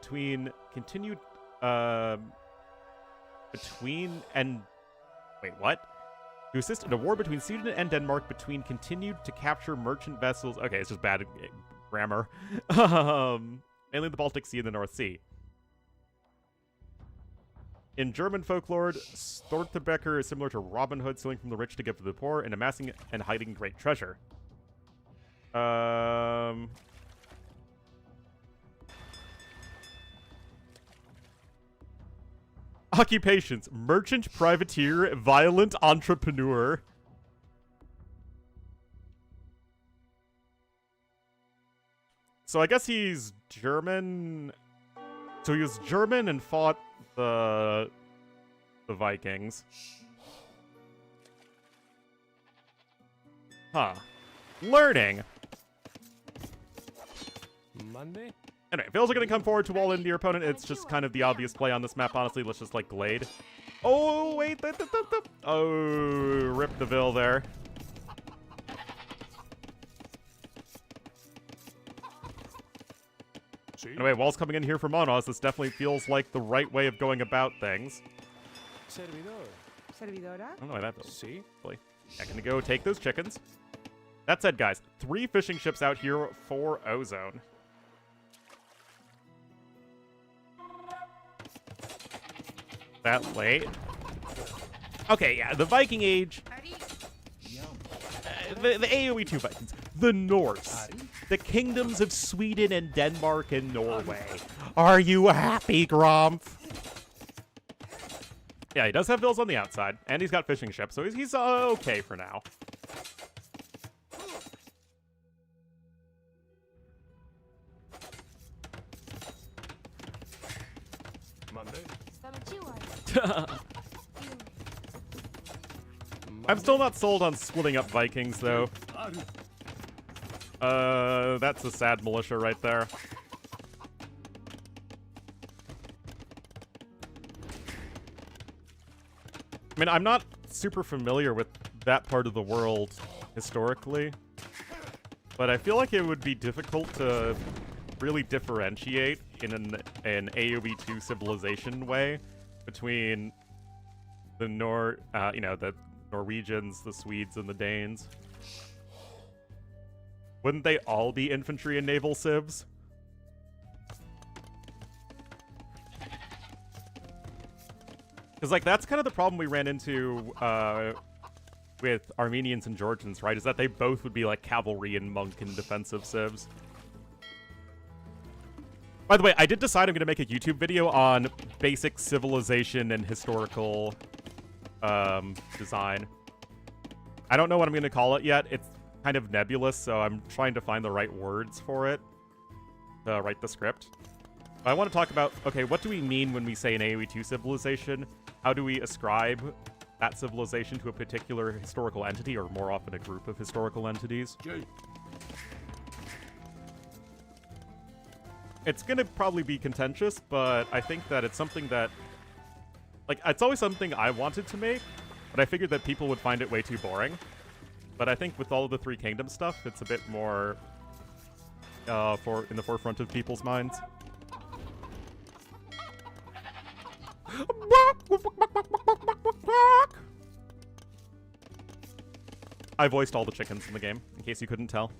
assist in a war between Sweden and Denmark continued to capture merchant vessels. Okay, it's just bad grammar. Mainly the Baltic Sea and the North Sea. In German folklore, Stortebeker is similar to Robin Hood, stealing from the rich to give to the poor and amassing and hiding great treasure. Occupations: merchant, privateer, violent entrepreneur. So I guess he's German. So he was German and fought the Vikings. Huh. Learning. Monday? Anyway, Vales are going to come forward to wall into your opponent. It's just kind of the obvious play on this map, honestly. Let's just, like, Glade. Oh, wait. Oh, rip the Vil there. See? Anyway, wall's coming in here for Monos. This definitely feels like the right way of going about things. Servidor. Servidora? I don't know why that feels. See? Yeah, gonna go take those chickens. That said, guys, 3 fishing ships out here for Ozone. That late? Okay, yeah, the Viking Age. The AoE 2 Vikings. The Norse. The kingdoms of Sweden and Denmark and Norway. Are you happy, Gromf? Yeah, he does have Vils on the outside, and he's got fishing ships, so he's okay for now. Monday? I'm still not sold on splitting up Vikings, though. That's a sad militia right there. I mean, I'm not super familiar with that part of the world historically, but I feel like it would be difficult to really differentiate in an AoE 2 civilization way between the the Norwegians, the Swedes, and the Danes. Wouldn't they all be infantry and naval civs? Because, like, that's kind of the problem we ran into with Armenians and Georgians, right? Is that they both would be, like, cavalry and monk and defensive civs. By the way, I did decide I'm going to make a YouTube video on basic civilization and historical design. I don't know what I'm going to call it yet. It's kind of nebulous, so I'm trying to find the right words for it to write the script. But I want to talk about, okay, what do we mean when we say an AoE 2 civilization? How do we ascribe that civilization to a particular historical entity, or more often a group of historical entities? Jay. It's gonna probably be contentious, but I think that it's something that, like, it's always something I wanted to make, but I figured that people would find it way too boring. But I think with all of the Three Kingdoms stuff, it's a bit more in the forefront of people's minds. I voiced all the chickens in the game, in case you couldn't tell.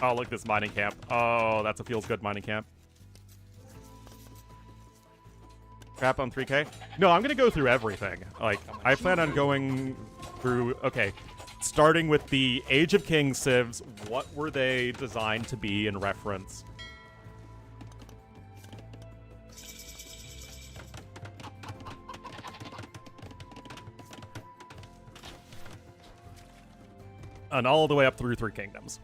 Oh, look at this mining camp. Oh, that's a feels good mining camp. Crap on 3K? No, I'm gonna go through everything. Like, I plan on going through, okay, starting with the Age of Kings civs. What were they designed to be in reference? And all the way up through Three Kingdoms.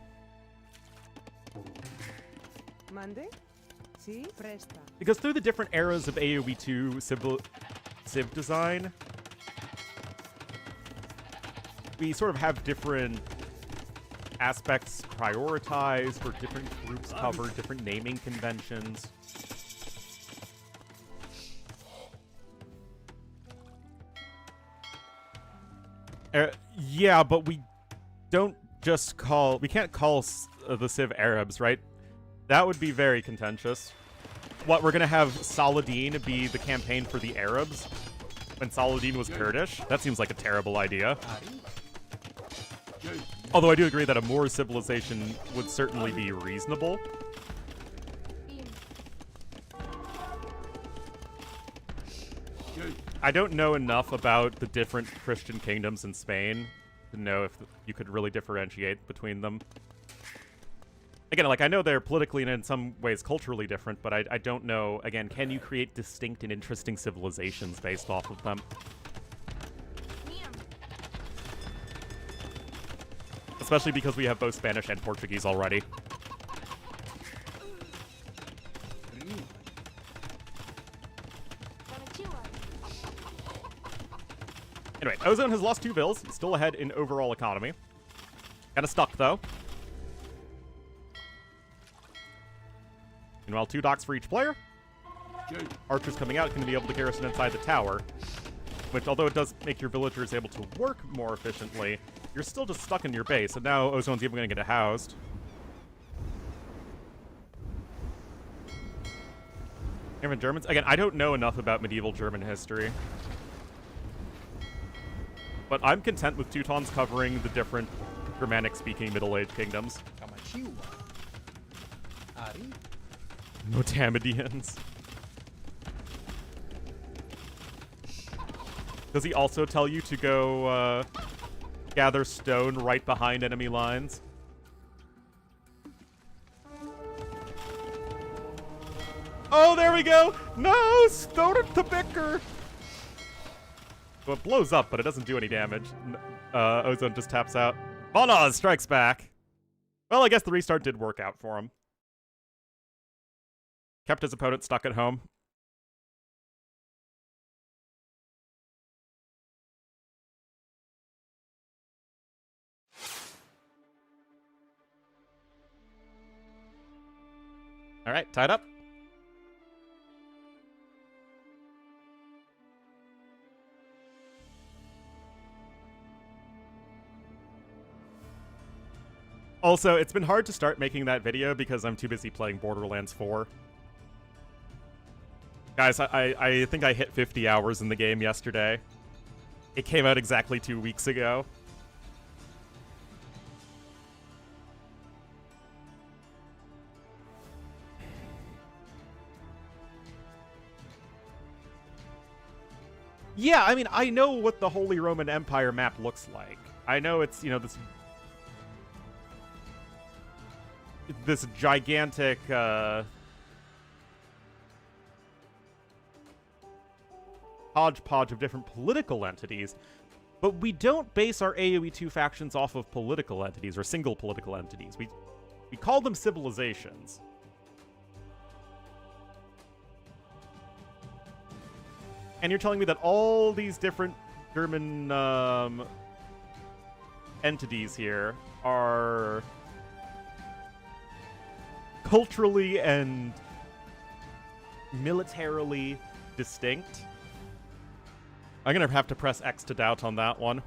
Monday? Si? Presta. Because through the different eras of AoE 2 civ design, we sort of have different aspects prioritized, or different groups covered, different naming conventions. Yeah, but we don't just call... We can't call the civ Arabs, right? That would be very contentious. What, we're gonna have Saladin be the campaign for the Arabs when Saladin was Kurdish? That seems like a terrible idea. Although I do agree that a Moor civilization would certainly be reasonable. I don't know enough about the different Christian kingdoms in Spain to know if you could really differentiate between them. Again, like, I know they're politically and in some ways culturally different, but I don't know, again, can you create distinct and interesting civilizations based off of them? Especially because we have both Spanish and Portuguese already. Anyway, Ozone has lost 2 bills. He's still ahead in overall economy. Kinda stuck, though. Meanwhile, 2 docks for each player. Archers coming out can be able to garrison inside the tower, which, although it does make your villagers able to work more efficiently, you're still just stuck in your base, and now Ozone's even going to get it housed. Even Germans? Again, I don't know enough about medieval German history. But I'm content with Teutons covering the different Germanic-speaking Middle-Age kingdoms. Motammedians. Does he also tell you to go gather stone right behind enemy lines? Oh, there we go! No! Stone it to bicker! So it blows up, but it doesn't do any damage. Ozone just taps out. Bonaz strikes back! Well, I guess the restart did work out for him. Kept his opponent stuck at home. All right, tied up. Also, it's been hard to start making that video because I'm too busy playing Borderlands 4. Guys, I think I hit 50 hours in the game yesterday. It came out exactly 2 weeks ago. Yeah, I mean, I know what the Holy Roman Empire map looks like. I know it's, you know, this gigantic, hodgepodge of different political entities, but we don't base our AoE 2 factions off of political entities or single political entities. We call them civilizations. And you're telling me that all these different German entities here are culturally and militarily distinct. I'm gonna have to press X to DauT on that one.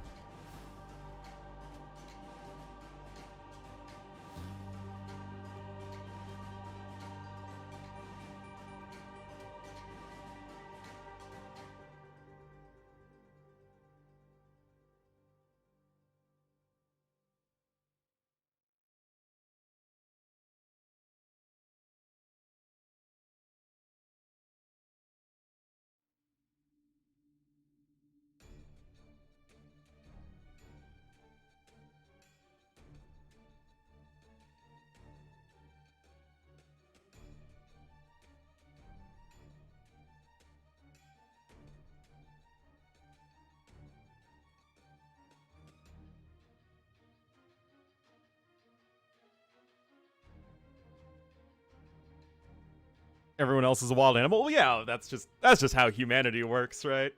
Everyone else is a wild animal. Well, yeah, that's just how humanity works, right?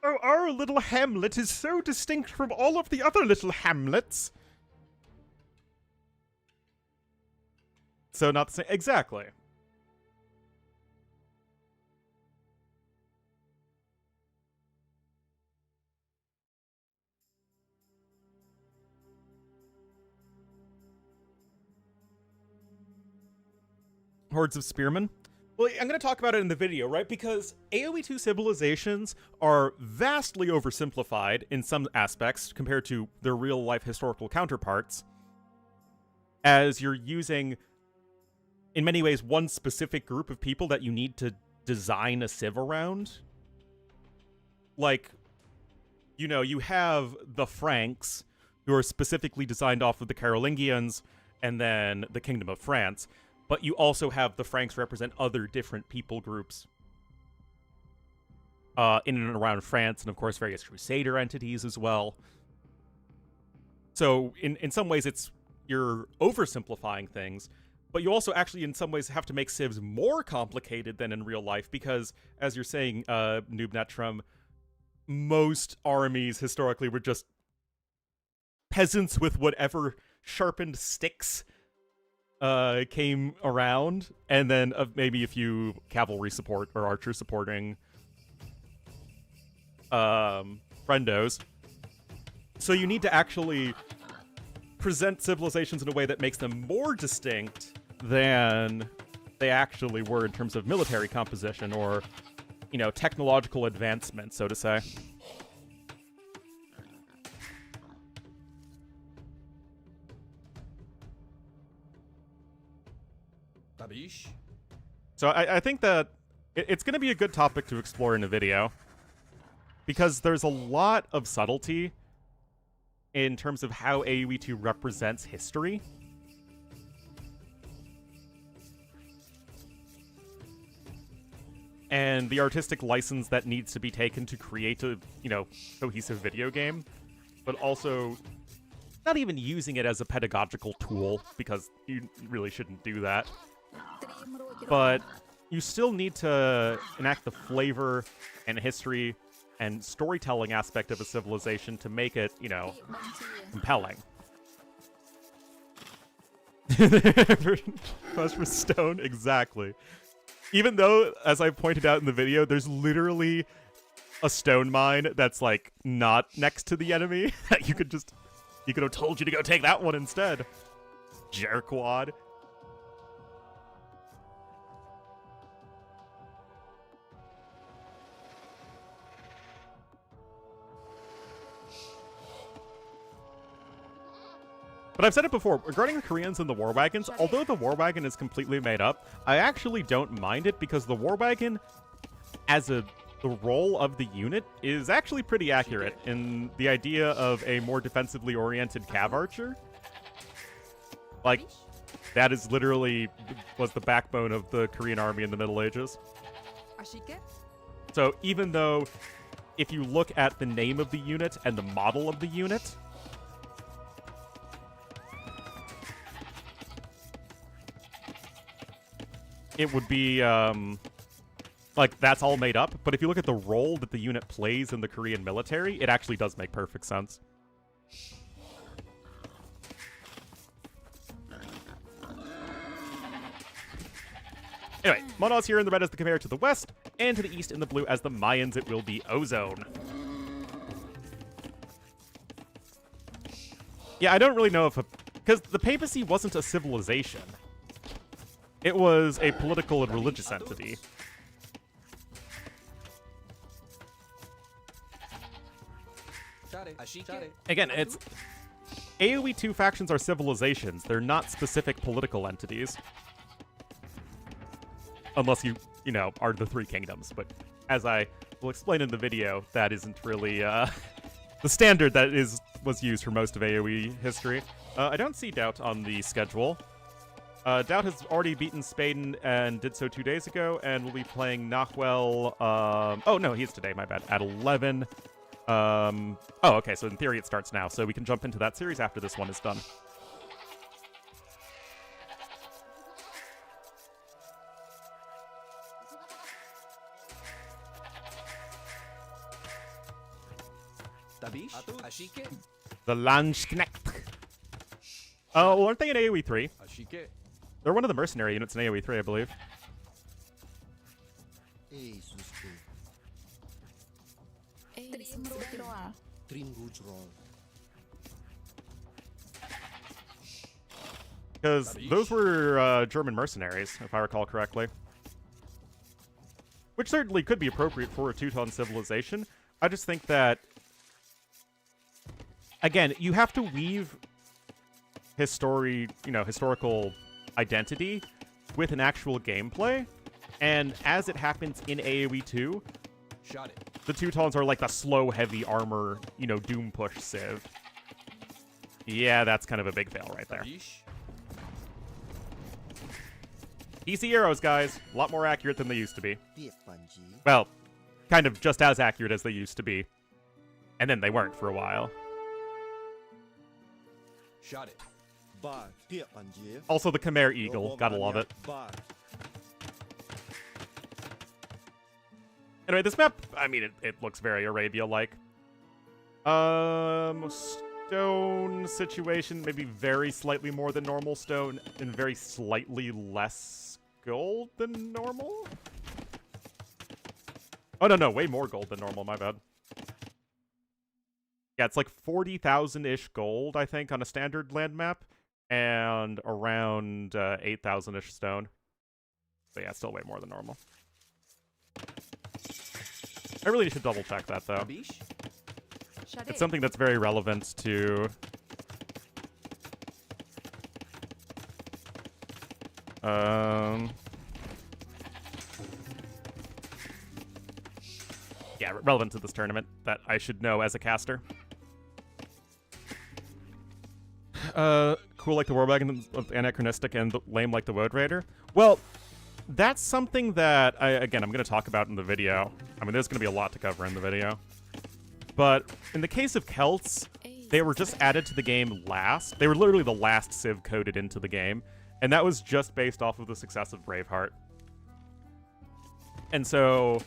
Oh, our little hamlet is so distinct from all of the other little hamlets. So not the same. Exactly. Hordes of spearmen. Well, I'm going to talk about it in the video, right? Because AoE2 civilizations are vastly oversimplified in some aspects compared to their real-life historical counterparts, as you're using, in many ways, one specific group of people that you need to design a civ around. Like, you know, you have the Franks, who are specifically designed off of the Carolingians, and then the Kingdom of France. But you also have the Franks represent other different people groups in and around France, and of course various Crusader entities as well. So in some ways you're oversimplifying things, but you also actually in some ways have to make civs more complicated than in real life because, as you're saying, Noobnetrum, most armies historically were just peasants with whatever sharpened sticks came around, and then maybe a few cavalry support or archer supporting friendos. So you need to actually present civilizations in a way that makes them more distinct than they actually were in terms of military composition or, you know, technological advancement, so to say. So I think that it's going to be a good topic to explore in a video, because there's a lot of subtlety in terms of how AoE2 represents history. And the artistic license that needs to be taken to create a, you know, cohesive video game, but also not even using it as a pedagogical tool, because you really shouldn't do that. But you still need to enact the flavor and history and storytelling aspect of a civilization to make it, you know, compelling. Quest for stone, exactly. Even though, as I pointed out in the video, there's literally a stone mine that's, like, not next to the enemy. He could have told you to go take that one instead. Jerkwad. But I've said it before, regarding the Koreans and the War Wagons, although the War Wagon is completely made up, I actually don't mind it because the War Wagon, as the role of the unit, is actually pretty accurate in the idea of a more defensively oriented cav archer. Like, that is literally was the backbone of the Korean army in the Middle Ages. So even though, if you look at the name of the unit and the model of the unit, it would be, like, that's all made up. But if you look at the role that the unit plays in the Korean military, it actually does make perfect sense. Anyway, Mono is here in the red as the Khmer to the west, and to the east in the blue as the Mayans it will be Ozone. Yeah, I don't really know if because the papacy wasn't a civilization. It was a political and religious entity. Again, it's AoE 2 factions are civilizations. They're not specific political entities. Unless you know, are the Three Kingdoms. But as I will explain in the video, that isn't really the standard that was used for most of AoE history. I don't see DauT on the schedule. DauT has already beaten Spain and did so 2 days ago, and will be playing Nahuel. Oh no, he's today. My bad. At 11. Oh, okay. So in theory, it starts now, so we can jump into that series after this one is done. The Landsknecht. Oh, well, aren't they in AoE 3? They're one of the mercenary units in AoE 3, I believe. Because those were German mercenaries, if I recall correctly. Which certainly could be appropriate for a Teuton civilization. I just think that, again, you have to weave historical identity with an actual gameplay, and as it happens in AoE 2, the Teutons are like the slow, heavy armor, Doom push civ. Yeah, that's kind of a big fail right there. DC arrows, guys. A lot more accurate than they used to be. Well, kind of just as accurate as they used to be. And then they weren't for a while. Also, the Khmer Eagle. Gotta love it. Anyway, this map, I mean, it looks very Arabia-like. Stone situation, maybe very slightly more than normal stone, and very slightly less gold than normal? Oh, no, way more gold than normal, my bad. Yeah, it's like 40,000-ish gold, I think, on a standard land map, and around 8,000-ish stone. So yeah, still way more than normal. I really should double-check that, though. It's something that's very relevant to... Yeah, relevant to this tournament that I should know as a caster. Cool like the Warwagon, anachronistic, and lame like the Woad Raider. Well, that's something that, I'm going to talk about in the video. I mean, there's going to be a lot to cover in the video. But in the case of Celts, they were just added to the game last. They were literally the last civ coded into the game. And that was just based off of the success of Braveheart. And so,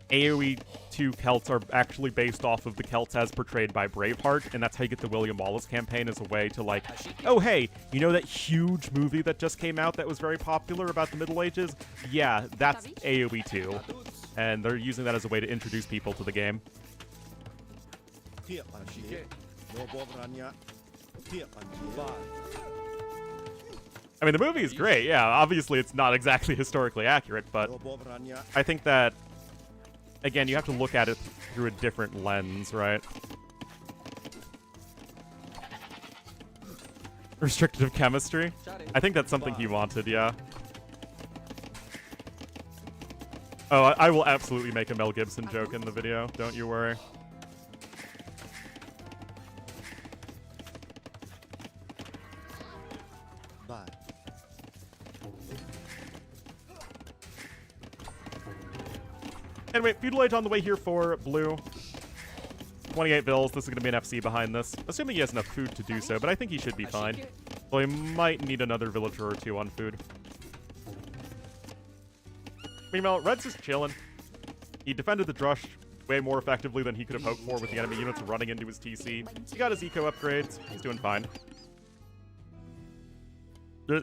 AoE 2 Celts are actually based off of the Celts as portrayed by Braveheart, and that's how you get the William Wallace campaign as a way to like, oh hey, you know that huge movie that just came out that was very popular about the Middle Ages? Yeah, that's AoE 2. And they're using that as a way to introduce people to the game. I mean, the movie is great, yeah. Obviously, it's not exactly historically accurate, but I think that, again, you have to look at it through a different lens, right? Restrictive chemistry? I think that's something he wanted, yeah. Oh, I will absolutely make a Mel Gibson joke in the video, don't you worry. Anyway, Feudal Age on the way here for Blue. 28 bills. This is going to be an FC behind this. Assuming he has enough food to do so, but I think he should be fine. Though he might need another villager or two on food. Meanwhile, Red's just chilling. He defended the Drush way more effectively than he could have hoped for with the enemy units running into his TC. He got his eco upgrades. He's doing fine.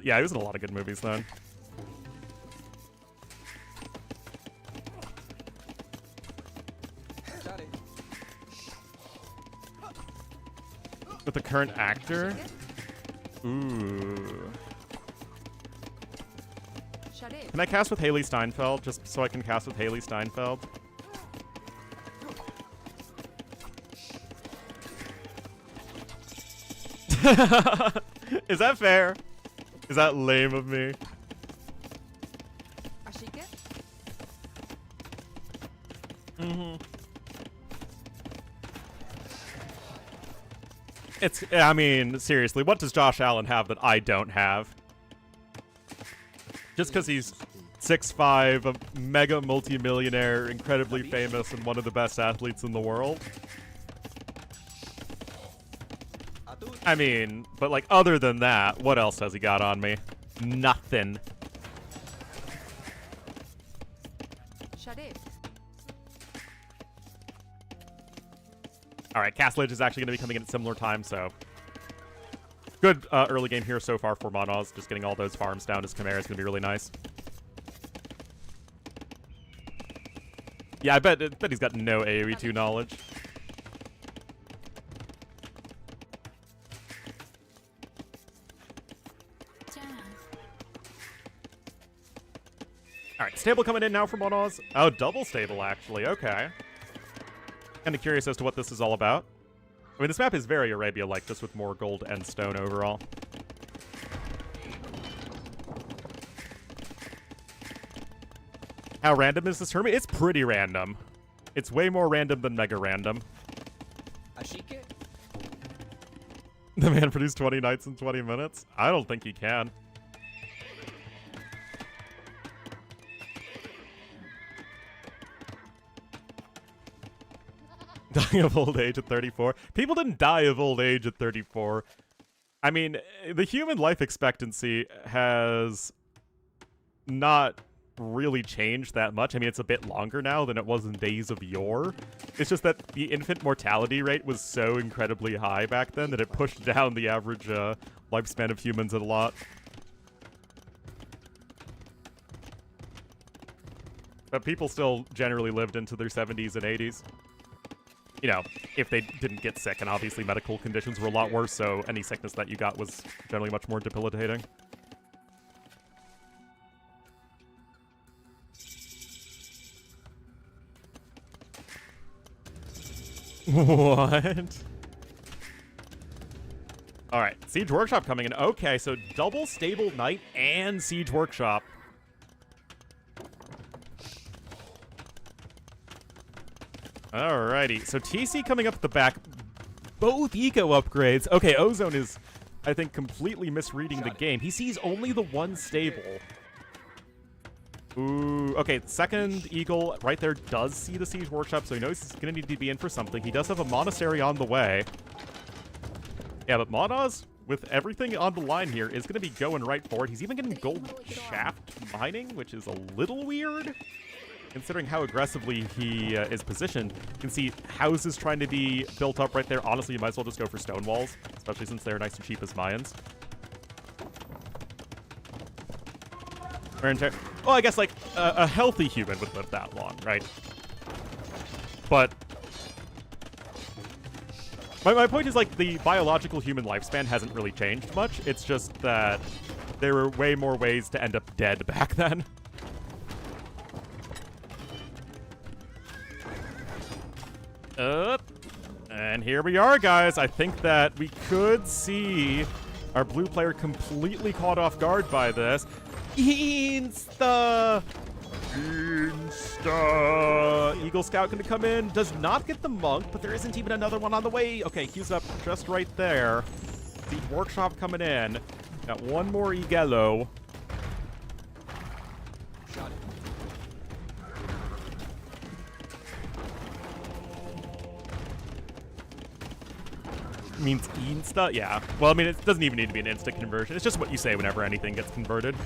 Yeah, he was in a lot of good movies then. With the current actor? Ooh. Can I cast with Haley Steinfeld, just so I can cast with Haley Steinfeld? Is that fair? Is that lame of me? Mm-hmm. I mean, seriously, what does Josh Allen have that I don't have? Just because he's 6'5", a mega multimillionaire, incredibly famous, and one of the best athletes in the world? I mean, but like, other than that, what else has he got on me? Nothing. Alright, Castlage is actually going to be coming in at similar time, so... Good early game here so far for Monoz. Just getting all those farms down as Chimera is going to be really nice. Yeah, I bet he's got no AoE 2 knowledge. Alright, stable coming in now for Monoz. Oh, double stable, actually. Okay. Kind of curious as to what this is all about. I mean, this map is very Arabia-like, just with more gold and stone overall. How random is this tournament? It's pretty random. It's way more random than mega random. The man produced 20 nights in 20 minutes? I don't think he can. Dying of old age at 34. People didn't die of old age at 34. I mean, the human life expectancy has not really changed that much. I mean, it's a bit longer now than it was in days of yore. It's just that the infant mortality rate was so incredibly high back then that it pushed down the average lifespan of humans a lot. But people still generally lived into their 70s and 80s. You know, if they didn't get sick, and obviously medical conditions were a lot worse, so any sickness that you got was generally much more debilitating. What? Alright, Siege Workshop coming in. Okay, so double stable Knight and Siege Workshop. Alrighty, so TC coming up at the back. Both eco upgrades. Okay, Ozone is, I think, completely misreading the game. He sees only the one stable. Ooh, okay, second Eagle right there does see the Siege Workshop, so he knows he's going to need to be in for something. He does have a Monastery on the way. Yeah, but Monoz, with everything on the line here, is going to be going right for it. He's even getting gold shaft mining, which is a little weird, considering how aggressively he is positioned. You can see houses trying to be built up right there. Honestly, you might as well just go for stone walls, especially since they're nice and cheap as Mayans. Well, I guess, like, a healthy human would live that long, right? But my point is, like, the biological human lifespan hasn't really changed much. It's just that there were way more ways to end up dead back then. And here we are, guys. I think that we could see our blue player completely caught off guard by this. Insta! Eagle Scout gonna come in. Does not get the monk, but there isn't even another one on the way. Okay, he's up just right there. The Workshop coming in. Got one more Eagello. Means insta? Yeah. Well, I mean, it doesn't even need to be an instant conversion. It's just what you say whenever anything gets converted.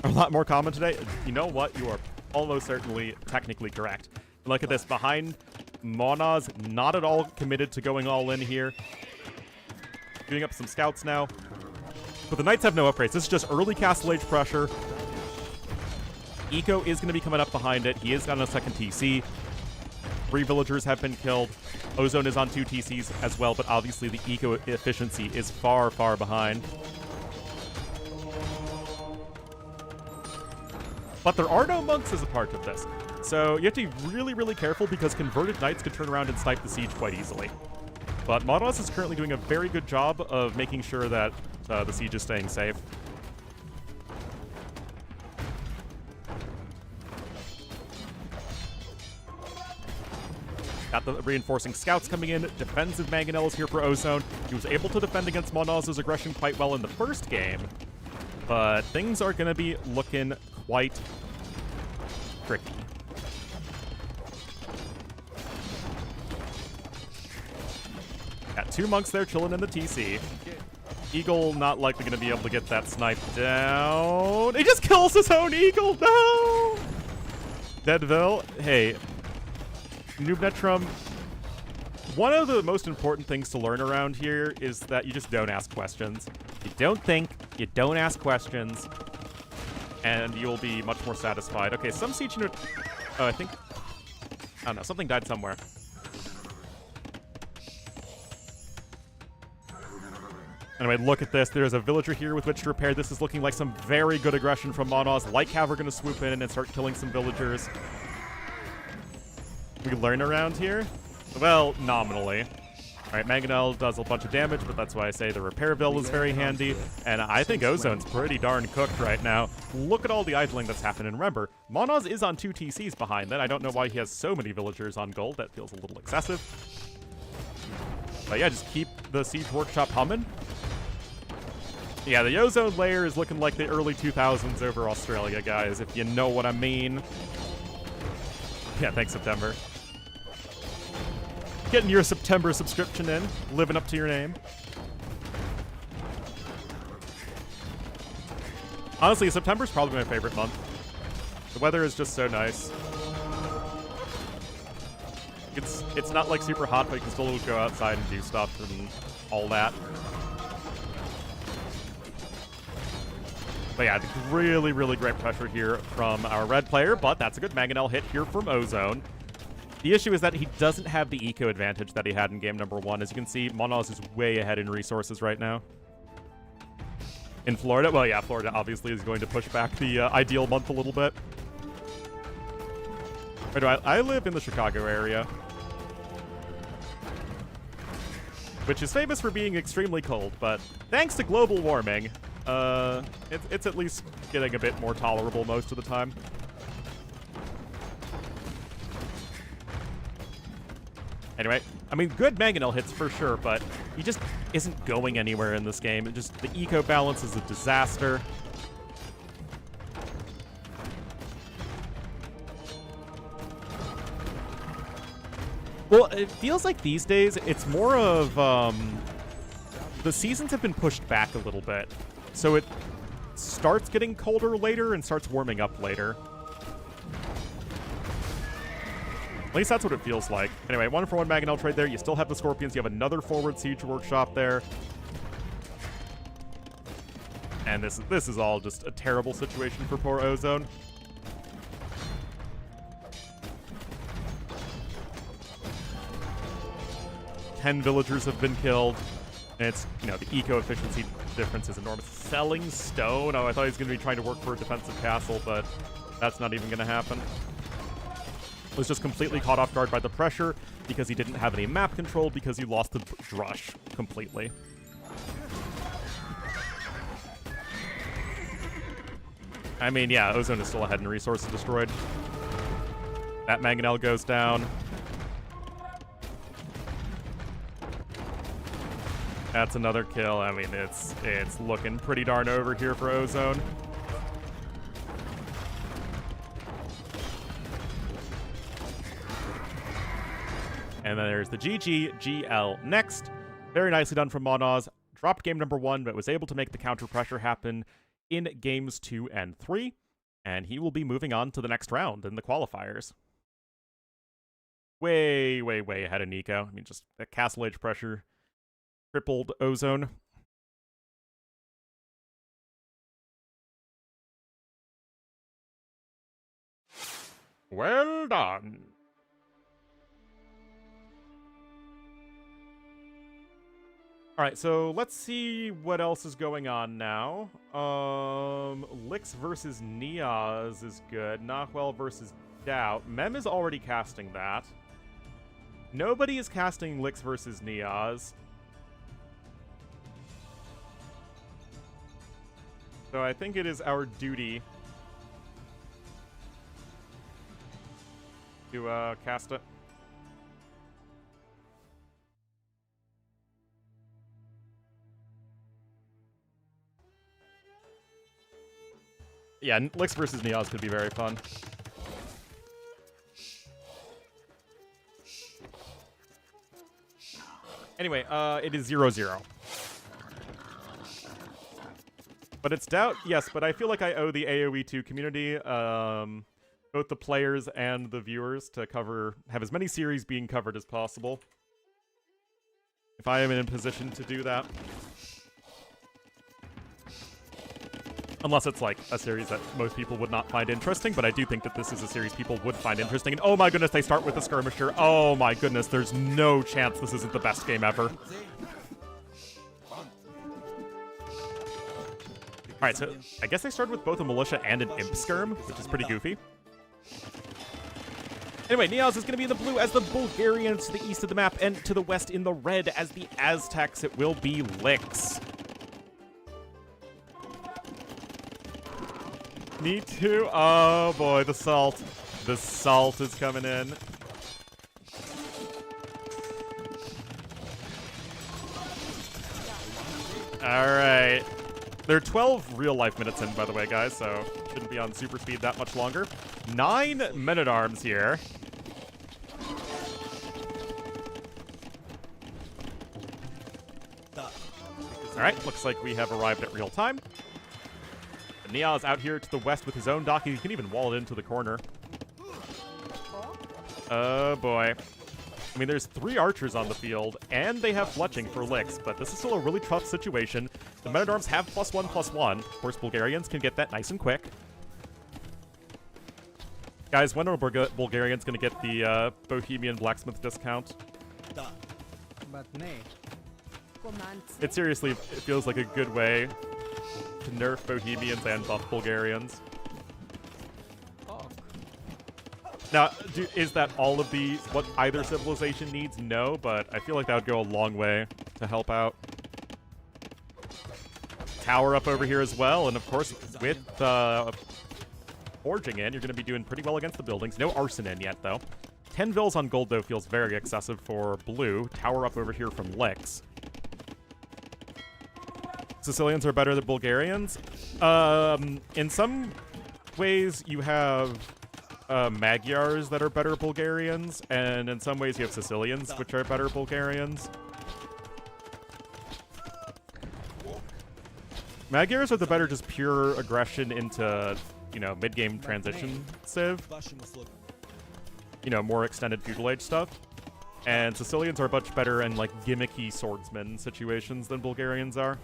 A lot more common today. You know what? You are almost certainly technically correct. Look at this. Behind Monoz, not at all committed to going all in here. Doing up some scouts now. But the Knights have no upgrades. This is just early Castle Age pressure. Eco is going to be coming up behind it. He is on a second TC. 3 villagers have been killed. Ozone is on 2 TCs as well, but obviously the eco efficiency is far, far behind. But there are no monks as a part of this. So you have to be really, really careful because converted knights could turn around and snipe the siege quite easily. But Monos is currently doing a very good job of making sure that the siege is staying safe. Got the reinforcing scouts coming in. Defensive Mangonel is here for Ozone. He was able to defend against Monos' aggression quite well in the first game. But things are going to be looking quite tricky. Got 2 monks there chilling in the TC. Eagle not likely going to be able to get that snipe down. He just kills his own eagle. No! Deadville, hey, Noobnetrum, one of the most important things to learn around here is that you just don't ask questions. You don't think, you don't ask questions, and you'll be much more satisfied. Okay, some siege unit... Oh, I don't know, something died somewhere. Anyway, look at this. There's a villager here with which to repair. This is looking like some very good aggression from Monos. Lycav are going to swoop in and start killing some villagers. We learn around here? Well, nominally. Alright, Mangonel does a bunch of damage, but that's why I say the Repairville is very handy. And I think Ozone's pretty darn cooked right now. Look at all the idling that's happening. Remember, Monos is on 2 TCs behind that. I don't know why he has so many villagers on gold. That feels a little excessive. But yeah, just keep the Siege Workshop humming. Yeah, the Ozone layer is looking like the early 2000s over Australia, guys, if you know what I mean. Yeah, thanks, September. Getting your September subscription in, living up to your name. Honestly, September's probably my favorite month. The weather is just so nice. It's not like super hot, but you can still go outside and do stuff and all that. But yeah, really, really great pressure here from our red player, but that's a good Mangonel hit here from Ozone. The issue is that he doesn't have the eco advantage that he had in game number 1. As you can see, Monos is way ahead in resources right now. In Florida, well, yeah, Florida obviously is going to push back the ideal month a little bit. Where do I live in the Chicago area, which is famous for being extremely cold, but thanks to global warming, it's at least getting a bit more tolerable most of the time. Anyway, I mean, good Mangonel hits for sure, but he just isn't going anywhere in this game. The eco balance is a disaster. Well, it feels like these days it's more of, the seasons have been pushed back a little bit. So it starts getting colder later and starts warming up later. At least that's what it feels like. Anyway, 1-for-1 Mangonel trade there. You still have the Scorpions. You have another forward Siege Workshop there. And this is all just a terrible situation for poor Ozone. Ten villagers have been killed. And it's, you know, the eco-efficiency difference is enormous. Selling stone? Oh, I thought he was going to be trying to work for a defensive castle, but that's not even going to happen. Was just completely caught off guard by the pressure because he didn't have any map control because he lost the drush completely. I mean, yeah, Ozone is still ahead in resources destroyed. That Mangonel goes down. That's another kill. I mean, it's looking pretty darn over here for Ozone. And then there's the GG-GL next. Very nicely done from Monos. Dropped game number 1, but was able to make the counter pressure happen in games 2 and 3. And he will be moving on to the next round in the qualifiers. Way, way, way ahead of Nico. I mean, just the Castle Age pressure crippled Ozone. Well done. Alright, so let's see what else is going on now. Lix versus Niaz is good. Nahuel versus DauT. Mem is already casting that. Nobody is casting Lix versus Niaz. So I think it is our duty to cast it. Yeah, Lix versus Niaz could be very fun. Anyway, it is 0-0. But it's DauT, yes, but I feel like I owe the AoE2 community, both the players and the viewers, to have as many series being covered as possible. If I am in a position to do that. Unless it's like a series that most people would not find interesting, but I do think that this is a series people would find interesting. And oh my goodness, they start with the skirmisher. Oh my goodness, there's no chance this isn't the best game ever. Alright, so I guess they started with both a militia and an imp skirm, which is pretty goofy. Anyway, Niaz is going to be in the blue as the Bulgarians to the east of the map, and to the west in the red as the Aztecs. It will be Lix. Me too. Oh boy, the salt. The salt is coming in. Alright. There are 12 real-life minutes in, by the way, guys, so shouldn't be on super speed that much longer. 9 men-at-arms here. Alright, looks like we have arrived at real time. Niaz out here to the west with his own dock. He can even wall it into the corner. Oh boy. I mean, there's 3 archers on the field, and they have fletching for Lix, but this is still a really tough situation. The men-at-arms have +1/+1. Of course, Bulgarians can get that nice and quick. Guys, when are Bulgarians going to get the Bohemian blacksmith discount? But nay. It seriously, it feels like a good way to nerf Bohemians and buff Bulgarians. Now, is that all of what either civilization needs? No, but I feel like that would go a long way to help out. Tower up over here as well, and of course, with forging in, you're going to be doing pretty well against the buildings. No arson in yet, though. 10 vills on gold, though, feels very excessive for blue. Tower up over here from Lix. Sicilians are better than Bulgarians. In some ways, you have Magyars that are better Bulgarians, and in some ways you have Sicilians, which are better Bulgarians. Magyars are the better just pure aggression into, you know, mid-game transition civ. You know, more extended feudal age stuff. And Sicilians are much better in, like, gimmicky swordsman situations than Bulgarians are.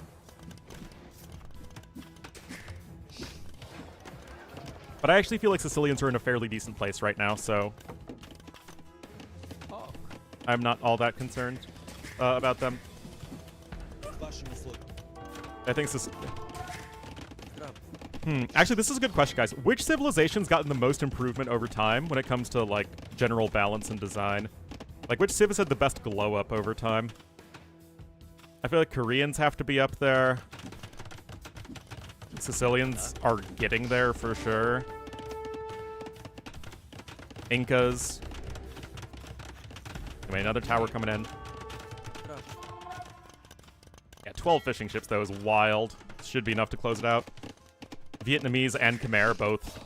But I actually feel like Sicilians are in a fairly decent place right now, so I'm not all that concerned about them. I think actually, this is a good question, guys. Which civilization's gotten the most improvement over time when it comes to, like, general balance and design? Like, which civ has had the best glow-up over time? I feel like Koreans have to be up there. Sicilians are getting there for sure. Incas. Anyway, another tower coming in. Yeah, 12 fishing ships, though, is wild. Should be enough to close it out. Vietnamese and Khmer both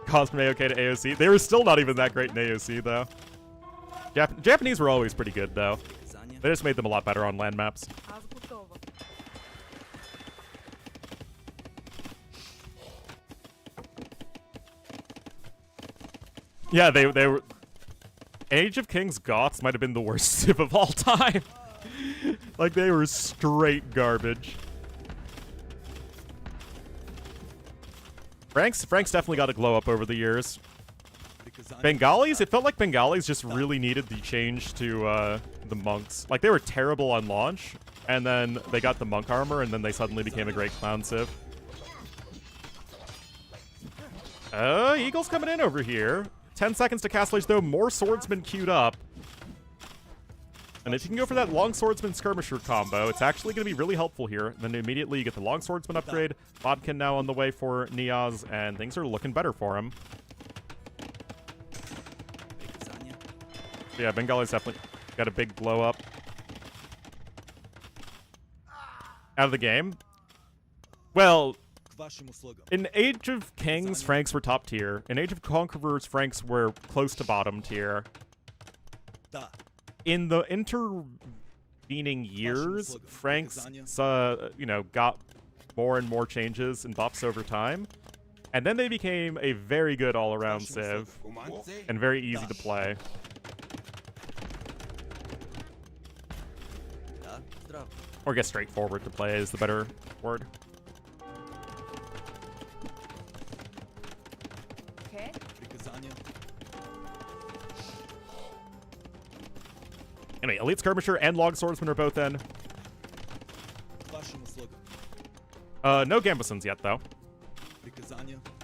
caused okay to AOC. They were still not even that great in AOC, though. Japanese were always pretty good, though. They just made them a lot better on land maps. Yeah, they were... Age of Kings Goths might have been the worst civ of all time. Like, they were straight garbage. Frank's definitely got to glow up over the years. Bengalis? It felt like Bengalis just really needed the change to the monks. Like, they were terrible on launch, and then they got the monk armor, and then they suddenly became a great clown civ. Eagle's coming in over here. 10 seconds to Castle Age, though. More swordsmen queued up. And if you can go for that long swordsman skirmisher combo, it's actually going to be really helpful here. Then immediately you get the long swordsman upgrade. Bodkin now on the way for Niaz, and things are looking better for him. Yeah, Bengali's definitely got a big blow up. Out of the game. Well, in Age of Kings, Franks were top tier. In Age of Conquerors, Franks were close to bottom tier. In the intervening years, Franks, got more and more changes and buffs over time. And then they became a very good all-around civ. And very easy to play. Or I guess straightforward to play is the better word. Anyway, Elite Skirmisher and Long Swordsman are both in. No Gambesons yet, though.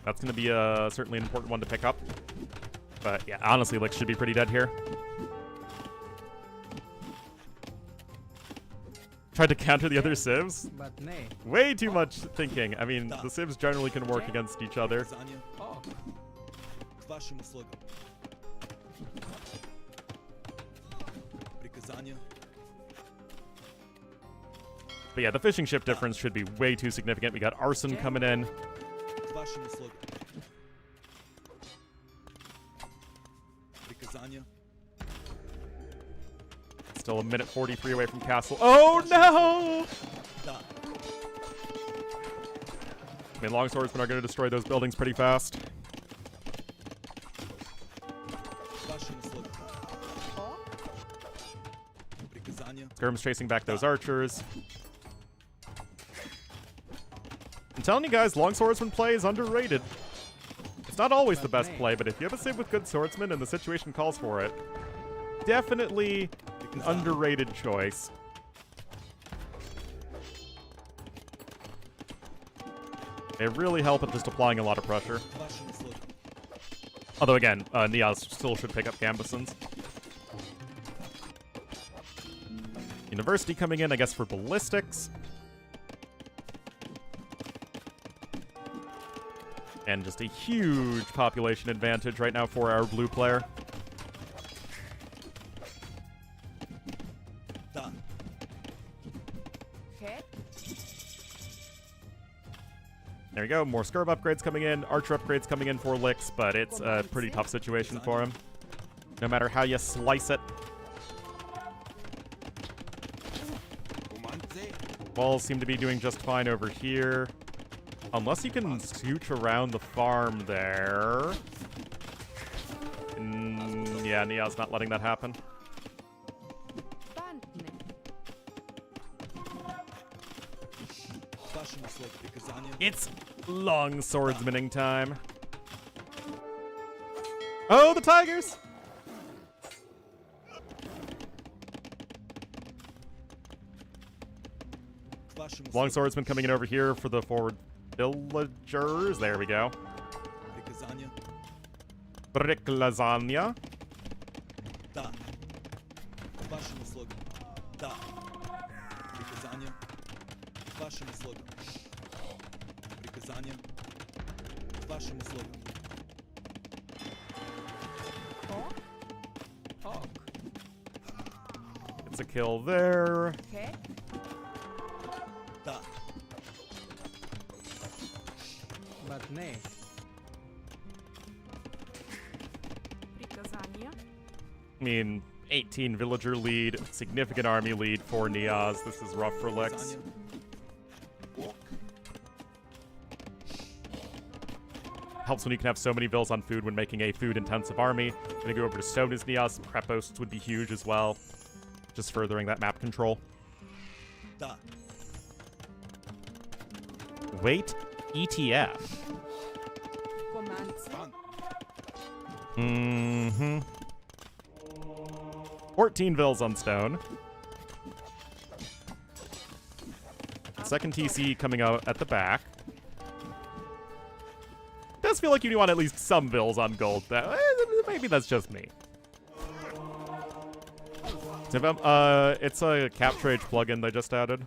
That's going to be certainly an important one to pick up. But yeah, honestly, Lick should be pretty dead here. Tried to counter the other civs. But nay. Way too much thinking. I mean, the civs generally can work against each other. Oh. But yeah, the fishing ship difference should be way too significant. We got Arson coming in. Still a minute 43 away from Castle. Oh no! I mean, long swordsmen are going to destroy those buildings pretty fast. Skirm's chasing back those archers. I'm telling you guys, long swordsman play is underrated. It's not always the best play, but if you have a civ with good swordsmen and the situation calls for it, definitely an underrated choice. They really help at just applying a lot of pressure. Although again, Niaz still should pick up Gambesons. University coming in, I guess, for ballistics. And just a huge population advantage right now for our blue player. There we go, more Skirb upgrades coming in, Archer upgrades coming in for Licks, but it's a pretty tough situation for him. No matter how you slice it. Walls seem to be doing just fine over here. Unless you can scooch around the farm there. Yeah, Nia's not letting that happen. It's long swordsmaning time. Oh, the tigers! Long swordsman coming in over here for the forward villagers. There we go. Brick lasagna. It's a kill there. But nay. I mean, 18 villager lead, significant army lead for Niaz. This is rough for Lex. Helps when you can have so many vills on food when making a food-intensive army. Gonna go over to Sona's Niaz. Prep posts would be huge as well. Just furthering that map control. Wait, ETF. Mm-hmm. 14 Vils on stone. Second TC coming out at the back. Does feel like you want at least some Vils on gold. Maybe that's just me. It's a Capture Age plugin they just added.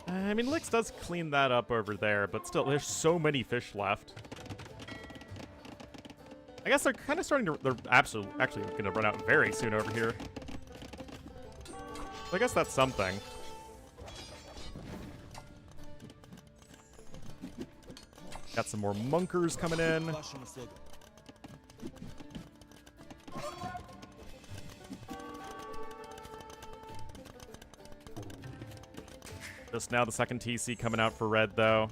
I mean, Lix does clean that up over there, but still, there's so many fish left. I guess they're kind of starting to... They're actually going to run out very soon over here. So I guess that's something. Got some more Munkers coming in. Just now the second TC coming out for red, though.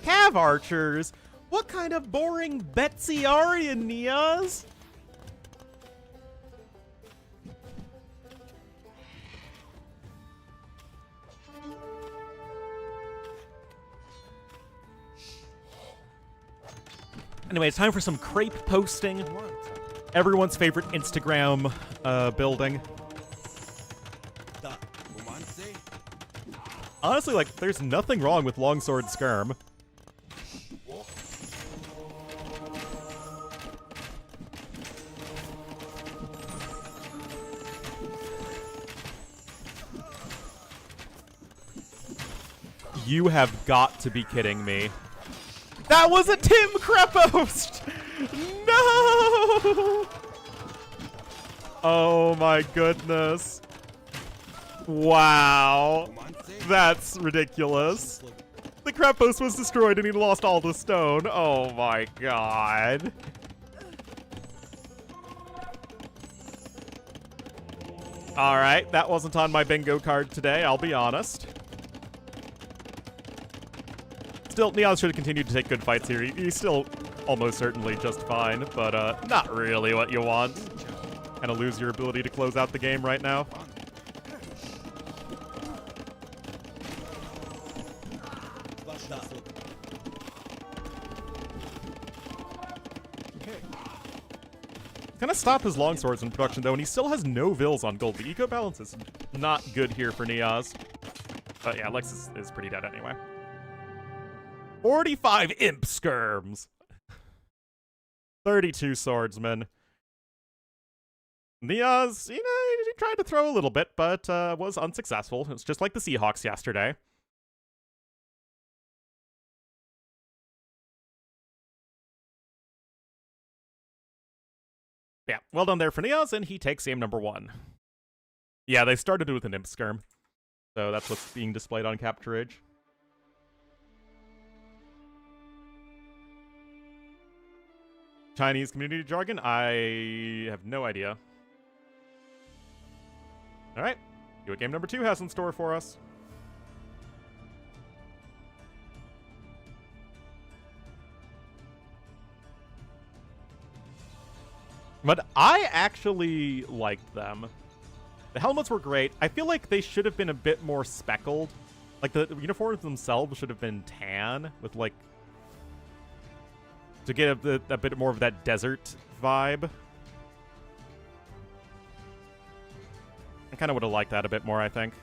Cav archers? What kind of boring Betsy are you, Niaz? Anyway, it's time for some crepe posting. Everyone's favorite Instagram building. Honestly, like, there's nothing wrong with Longsword Skirm. You have got to be kidding me. That was a Tim Crepost! No! Oh my goodness. Wow. That's ridiculous. The Crepos was destroyed and he lost all the stone. Oh my god. Alright, that wasn't on my bingo card today, I'll be honest. Still, Neon should have continued to take good fights here. He's still almost certainly just fine, but not really what you want. Kind of lose your ability to close out the game right now. Gonna stop his longswords in production though, and he still has no Vils on gold. The eco balance is not good here for Niaz. But yeah, Lex is pretty dead anyway. 45 imp skirms. 32 swordsmen. Niaz, you know, he tried to throw a little bit, but was unsuccessful. It's just like the Seahawks yesterday. Yeah, well done there for Niaz, and he takes aim number 1. Yeah, they started it with an imp skirm. So that's what's being displayed on Capture Age. Chinese community jargon? I have no idea. Alright, see what game number 2 has in store for us. But I actually liked them. The helmets were great. I feel like they should have been a bit more speckled. Like, the uniforms themselves should have been tan with, like, to get a bit more of that desert vibe. I kind of would have liked that a bit more, I think.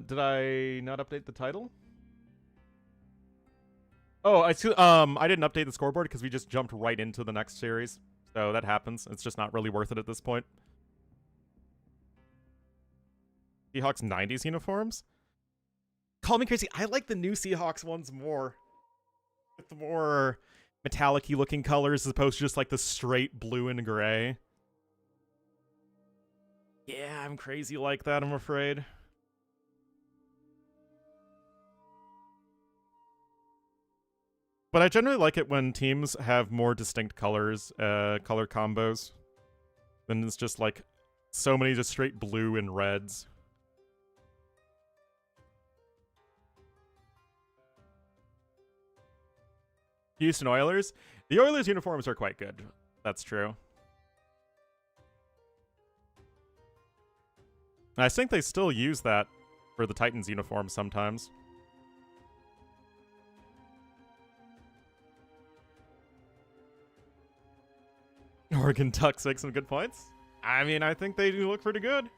Did I not update the title? Oh, I didn't update the scoreboard because we just jumped right into the next series. So that happens. It's just not really worth it at this point. Seahawks 90s uniforms? Call me crazy. I like the new Seahawks ones more. With the more metallic-y looking colors as opposed to just like the straight blue and gray. Yeah, I'm crazy like that, I'm afraid. But I generally like it when teams have more distinct colors, color combos. Then it's just like so many just straight blue and reds. Houston Oilers? The Oilers uniforms are quite good. That's true. I think they still use that for the Titans uniforms sometimes. Oregon Ducks make some good points. I mean, I think they do look pretty good.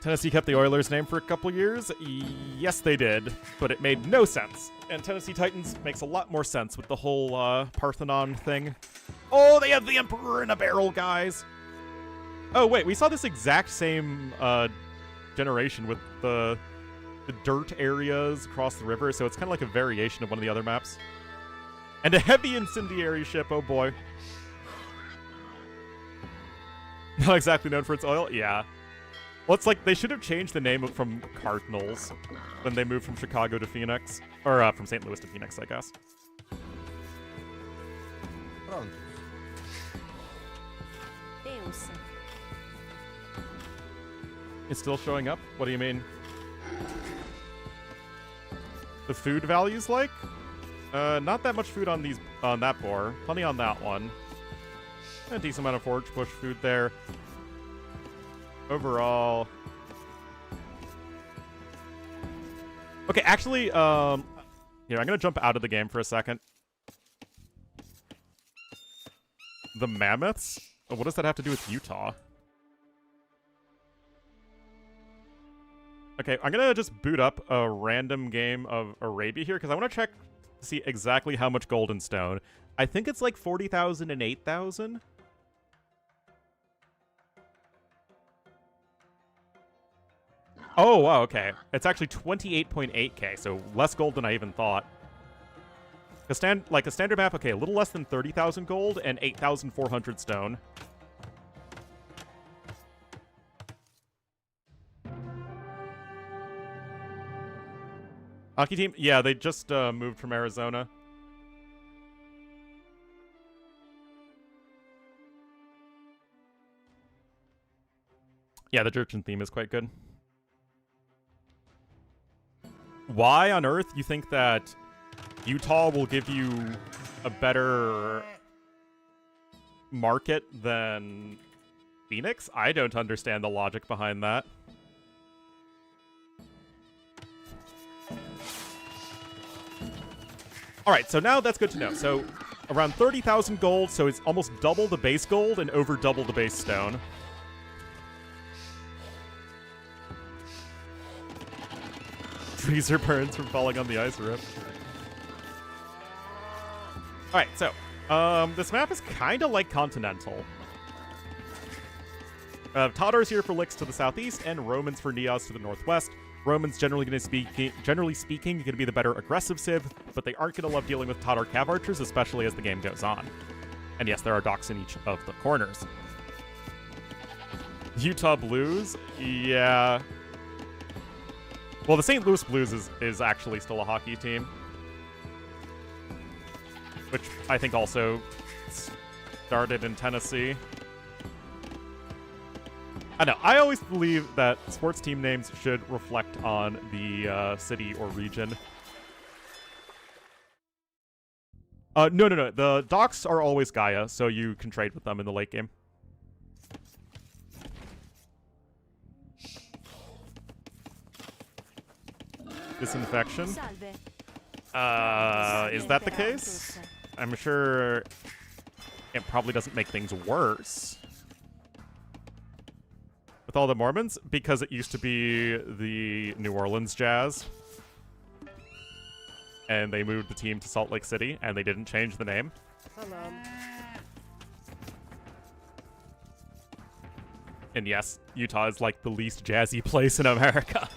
Tennessee kept the Oilers name for a couple years. Yes, they did, but it made no sense. And Tennessee Titans makes a lot more sense with the whole Parthenon thing. Oh, they have the Emperor in a barrel, guys. Oh, wait, we saw this exact same generation with the dirt areas across the river, so it's kind of like a variation of one of the other maps. And a heavy incendiary ship, oh boy. Not exactly known for its oil? Yeah. Well, it's like they should have changed the name from Cardinals when they moved from Chicago to Phoenix. Or from St. Louis to Phoenix, I guess. Pronto. Pensa. It's still showing up? What do you mean? The food values like? Not that much food on that boar. Plenty on that one. A decent amount of forage push food there. Overall. Okay, actually, here, I'm gonna jump out of the game for a second. The mammoths? What does that have to do with Utah? Okay, I'm gonna just boot up a random game of Arabia here, because I want to check to see exactly how much gold and stone. I think it's like 40,000 and 8,000. Oh, wow, okay. It's actually 28.8k, so less gold than I even thought. A standard map, okay, a little less than 30,000 gold and 8,400 stone. Hockey team? Yeah, they just moved from Arizona. Yeah, the Jurchen theme is quite good. Why on earth you think that Utah will give you a better market than Phoenix? I don't understand the logic behind that. Alright, so now that's good to know. So, around 30,000 gold, so it's almost double the base gold and over double the base stone. Freezer burns from falling on the ice rip. Alright, so, this map is kind of like Continental. Tatars here for Licks to the southeast, and Romans for Neos to the northwest. Romans generally speaking, going to be the better aggressive civ, but they aren't going to love dealing with Tatar cav archers, especially as the game goes on. And yes, there are docks in each of the corners. Utah Blues? Yeah. Well, the St. Louis Blues is actually still a hockey team. Which I think also started in Tennessee. I know, I always believe that sports team names should reflect on the city or region. No. The docks are always Gaia, so you can trade with them in the late game. disinfection. Salve. Is that the case? I'm sure it probably doesn't make things worse. With all the Mormons, because it used to be the New Orleans Jazz. And they moved the team to Salt Lake City, and they didn't change the name. And yes, Utah is like the least jazzy place in America.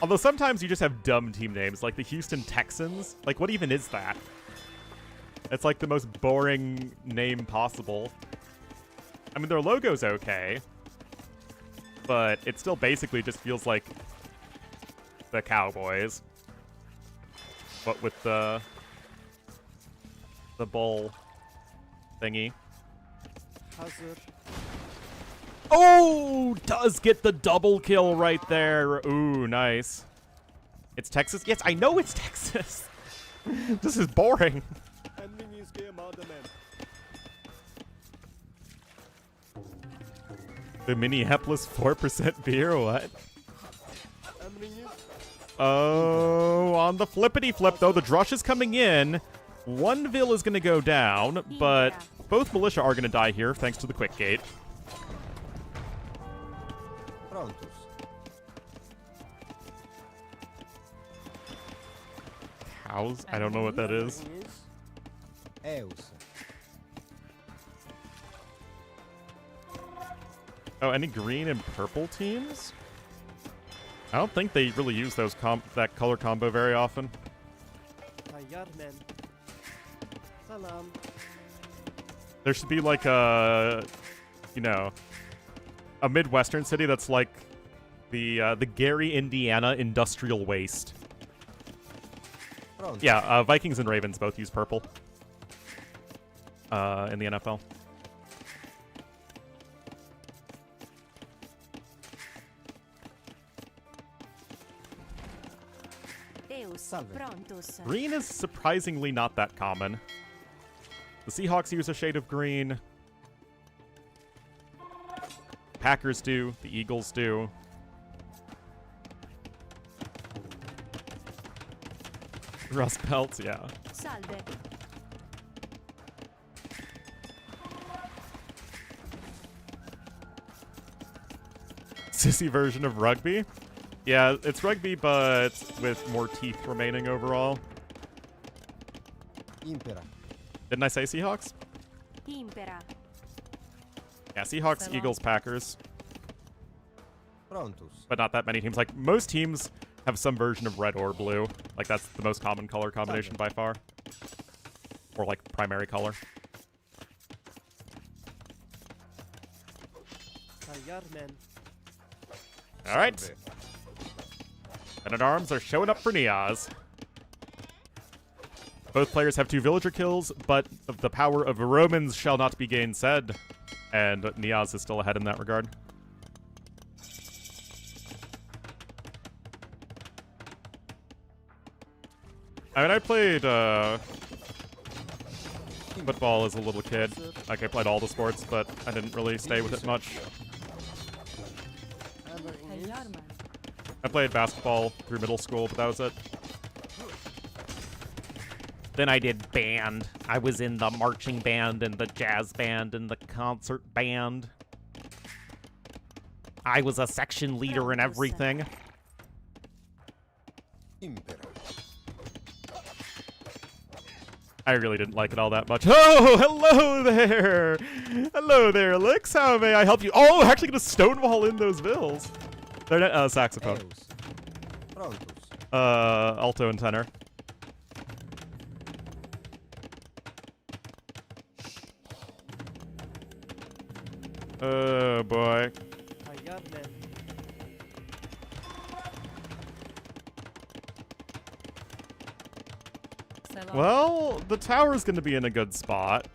Although sometimes you just have dumb team names, like the Houston Texans. Like, what even is that? It's like the most boring name possible. I mean, their logo's okay, but it still basically just feels like the Cowboys, but with the bull thingy. Oh, does get the double kill right there. Ooh, nice. It's Texas. Yes, I know it's Texas. This is boring. The Minneapolis 4% beer, what? Oh, on the flippity flip, though, the Drush is coming in. One Vil is going to go down, but both militia are going to die here, thanks to the quick gate. Cows? I don't know what that is. Oh, any green and purple teams? I don't think they really use those that color combo very often. There should be like a, you know, a Midwestern city that's like the Gary, Indiana industrial waste. Yeah, Vikings and Ravens both use purple in the NFL. Green is surprisingly not that common. The Seahawks use a shade of green. Packers do. The Eagles do. Rust Pelts, yeah. Salve. Sissy version of rugby? Yeah, it's rugby, but with more teeth remaining overall. Impera. Didn't I say Seahawks? Impera. Yeah, Seahawks, Eagles, Packers. Prontus. But not that many teams. Like, most teams have some version of red or blue. Like, that's the most common color combination by far. Or, like, primary color. Alright. Men-at-Arms are showing up for Niaz. Both players have 2 villager kills, but the power of Romans shall not be gainsaid. And Niaz is still ahead in that regard. I mean, I played football as a little kid. Like, I played all the sports, but I didn't really stay with it much. I played basketball through middle school, but that was it. Then I did band. I was in the marching band and the jazz band and the concert band. I was a section leader and everything. Impera. I really didn't like it all that much. Oh, hello there! Hello there, Elix. How may I help you? Oh, actually gonna stonewall in those bills. They're not, saxophone. Prontus. Alto and tenor. Oh, boy. Well, the tower's gonna be in a good spot.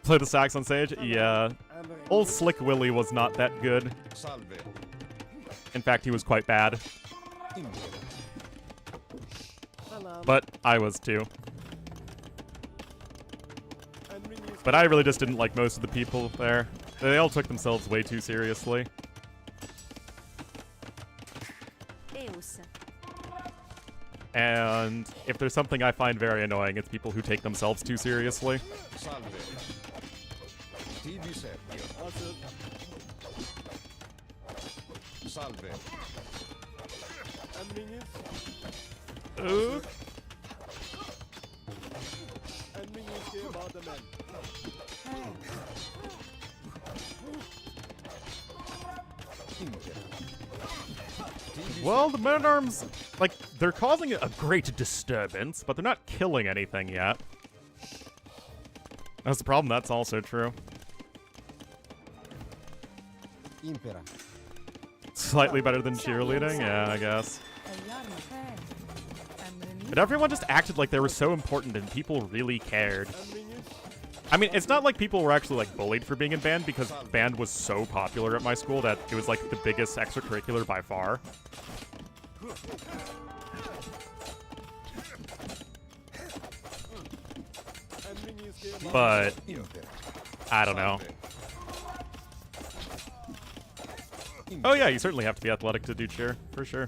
Play the sax on stage? Yeah. Old Slick Willy was not that good. Salve. In fact, he was quite bad. Impera. But I was too. But I really just didn't like most of the people there. They all took themselves way too seriously. Deus. And if there's something I find very annoying, it's people who take themselves too seriously. Salve. Tibi Sergio. Salve. Ooh. Impera. Well, the men-at-arms, like, they're causing a great disturbance, but they're not killing anything yet. That's the problem, that's also true. Impera. Slightly better than cheerleading? Yeah, I guess. But everyone just acted like they were so important and people really cared. I mean, it's not like people were actually, like, bullied for being in band, because band was so popular at my school that it was, like, the biggest extracurricular by far. But, I don't know. Oh yeah, you certainly have to be athletic to do cheer, for sure.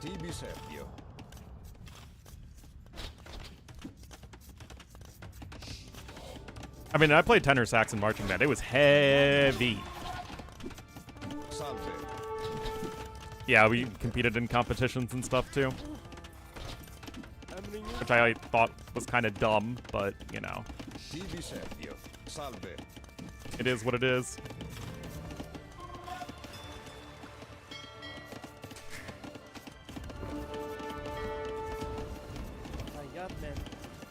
Tibi Sergio. I mean, I played tenor sax and marching band. It was heavy. Salve. Yeah, we competed in competitions and stuff too. Which I thought was kind of dumb, but, you know. Tibi Sergio. Salve. It is what it is.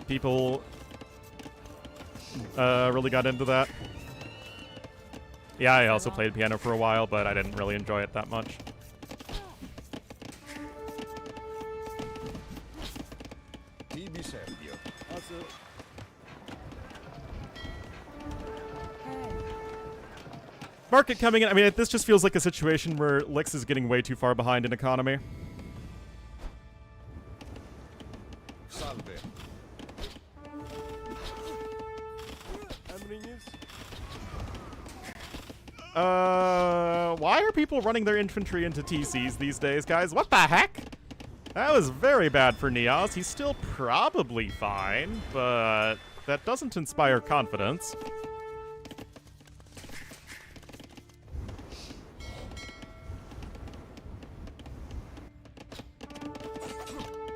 People really got into that. Yeah, I also played piano for a while, but I didn't really enjoy it that much. Tibi Sergio. Market coming in. I mean, this just feels like a situation where Lix is getting way too far behind in economy. Salve. Why are people running their infantry into TCs these days, guys? What the heck? That was very bad for Niaz. He's still probably fine, but that doesn't inspire confidence.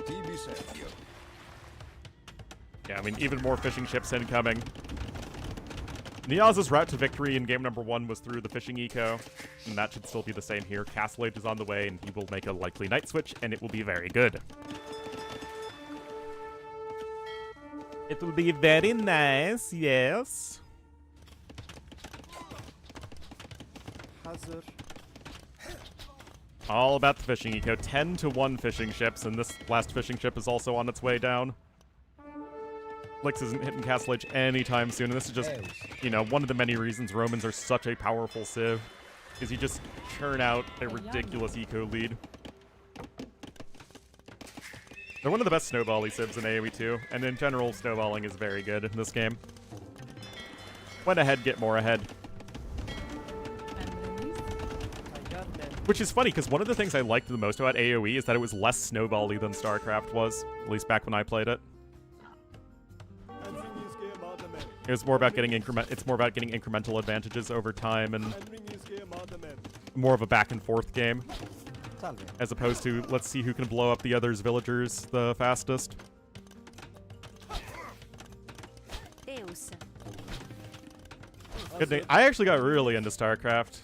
Tibi Sergio. Yeah, I mean, even more fishing ships incoming. Niaz's route to victory in game number 1 was through the fishing eco, and that should still be the same here. Castle Age is on the way, and he will make a likely night switch, and it will be very good. It will be very nice, yes. Hazır. All about the fishing eco. 10-1 fishing ships, and this last fishing ship is also on its way down. Lix isn't hitting Castle Age anytime soon, and this is just, you know, one of the many reasons Romans are such a powerful civ, is you just churn out a ridiculous eco lead. They're one of the best snowbally civs in AoE 2, and in general, snowballing is very good in this game. When ahead, get more ahead. Which is funny, because one of the things I liked the most about AoE is that it was less snowbally than StarCraft was, at least back when I played it. It was more about getting incremental advantages over time and more of a back and forth game, as opposed to let's see who can blow up the other's villagers the fastest. Deus. Good day. I actually got really into StarCraft.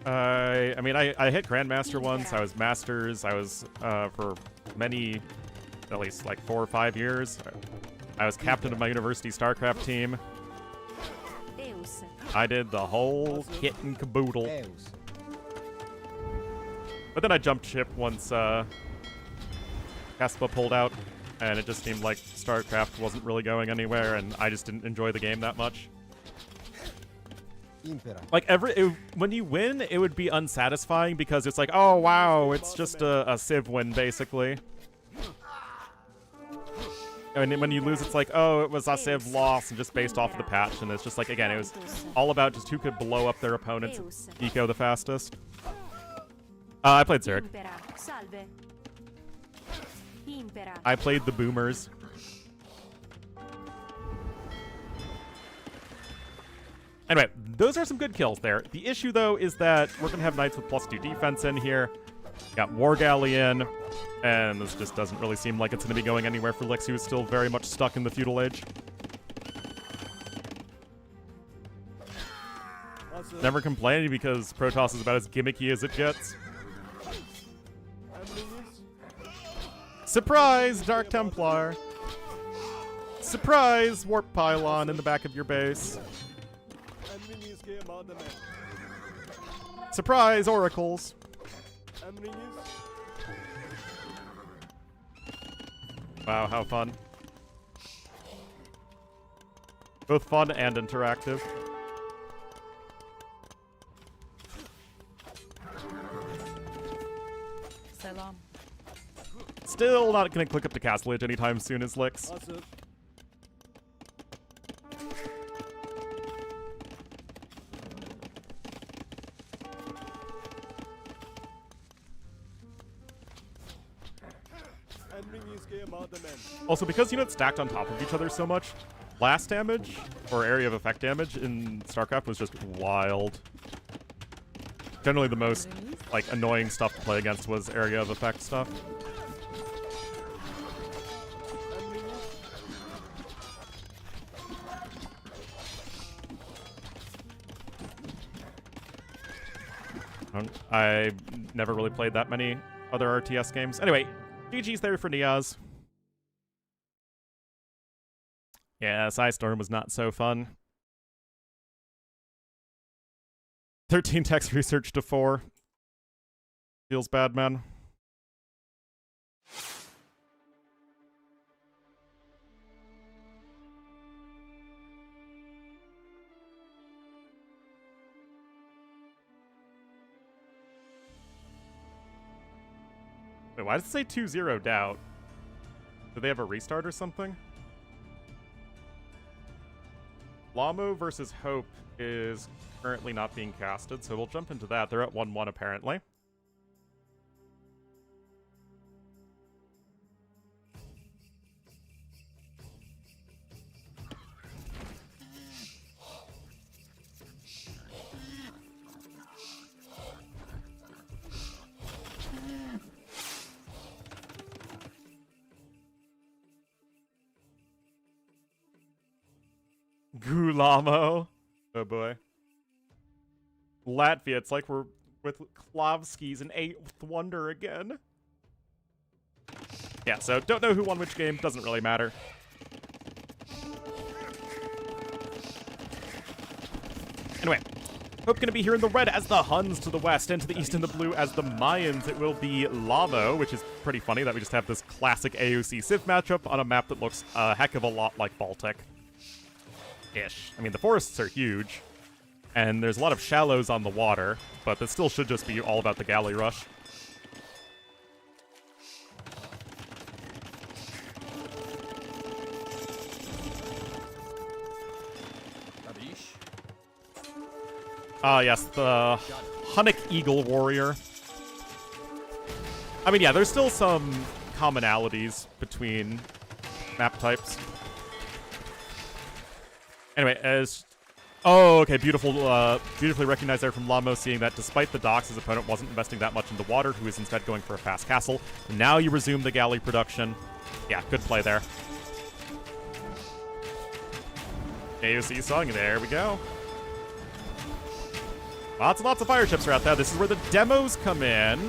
I mean, I hit Grandmaster once. I was Masters. I was for many, at least like 4 or 5 years. I was captain of my university StarCraft team. Deus. I did the whole kit and caboodle. But then I jumped ship once Caspa pulled out, and it just seemed like StarCraft wasn't really going anywhere, and I just didn't enjoy the game that much. Impera. Like when you win, it would be unsatisfying because it's like, oh wow, it's just a Civ win basically. And when you lose, it's like, oh, it was a Civ loss and just based off of the patch, and it's just like, again, it was all about just who could blow up their opponents, eco the fastest. I played Zerg. Impera. Salve. Impera. I played the boomers. Anyway, those are some good kills there. The issue, though, is that we're going to have knights with +2 defense in here. Got War Galley in, and this just doesn't really seem like it's going to be going anywhere for Lix, who is still very much stuck in the feudal age. Never complaining because Protoss is about as gimmicky as it gets. Surprise, Dark Templar! Surprise, Warp Pylon in the back of your base. Surprise, Oracles! Wow, how fun. Both fun and interactive. Selam. Still not gonna click up to Castle Age anytime soon as Lix. Also, because units stacked on top of each other so much, blast damage, or area of effect damage in StarCraft was just wild. Generally the most, like, annoying stuff to play against was area of effect stuff. I never really played that many other RTS games. Anyway, GG's there for Niaz. Yeah, Storm was not so fun. 13 text research to 4. Feels bad, man. Wait, why does it say 2-0 DauT? Do they have a restart or something? Llammo versus Hope is currently not being casted, so we'll jump into that. They're at 1-1 apparently. Llammo. Oh boy. Latvia, it's like we're with Klavski's an 8th wonder again. Yeah, so don't know who won which game, doesn't really matter. Anyway, Hope gonna be here in the red as the Huns to the west, and to the east in the blue as the Mayans. It will be Llammo, which is pretty funny that we just have this classic AOC Civ matchup on a map that looks a heck of a lot like Baltic. Ish. I mean, the forests are huge, and there's a lot of shallows on the water, but that still should just be all about the galley rush. Yes, the Hunnic Eagle Warrior. I mean, yeah, there's still some commonalities between map types. Anyway, oh, okay, beautifully recognized there from Llammo, seeing that despite the docks, his opponent wasn't investing that much in the water, who is instead going for a fast castle. And now you resume the galley production. Yeah, good play there. AOC song, there we go. Lots and lots of fire ships are out there. This is where the demos come in.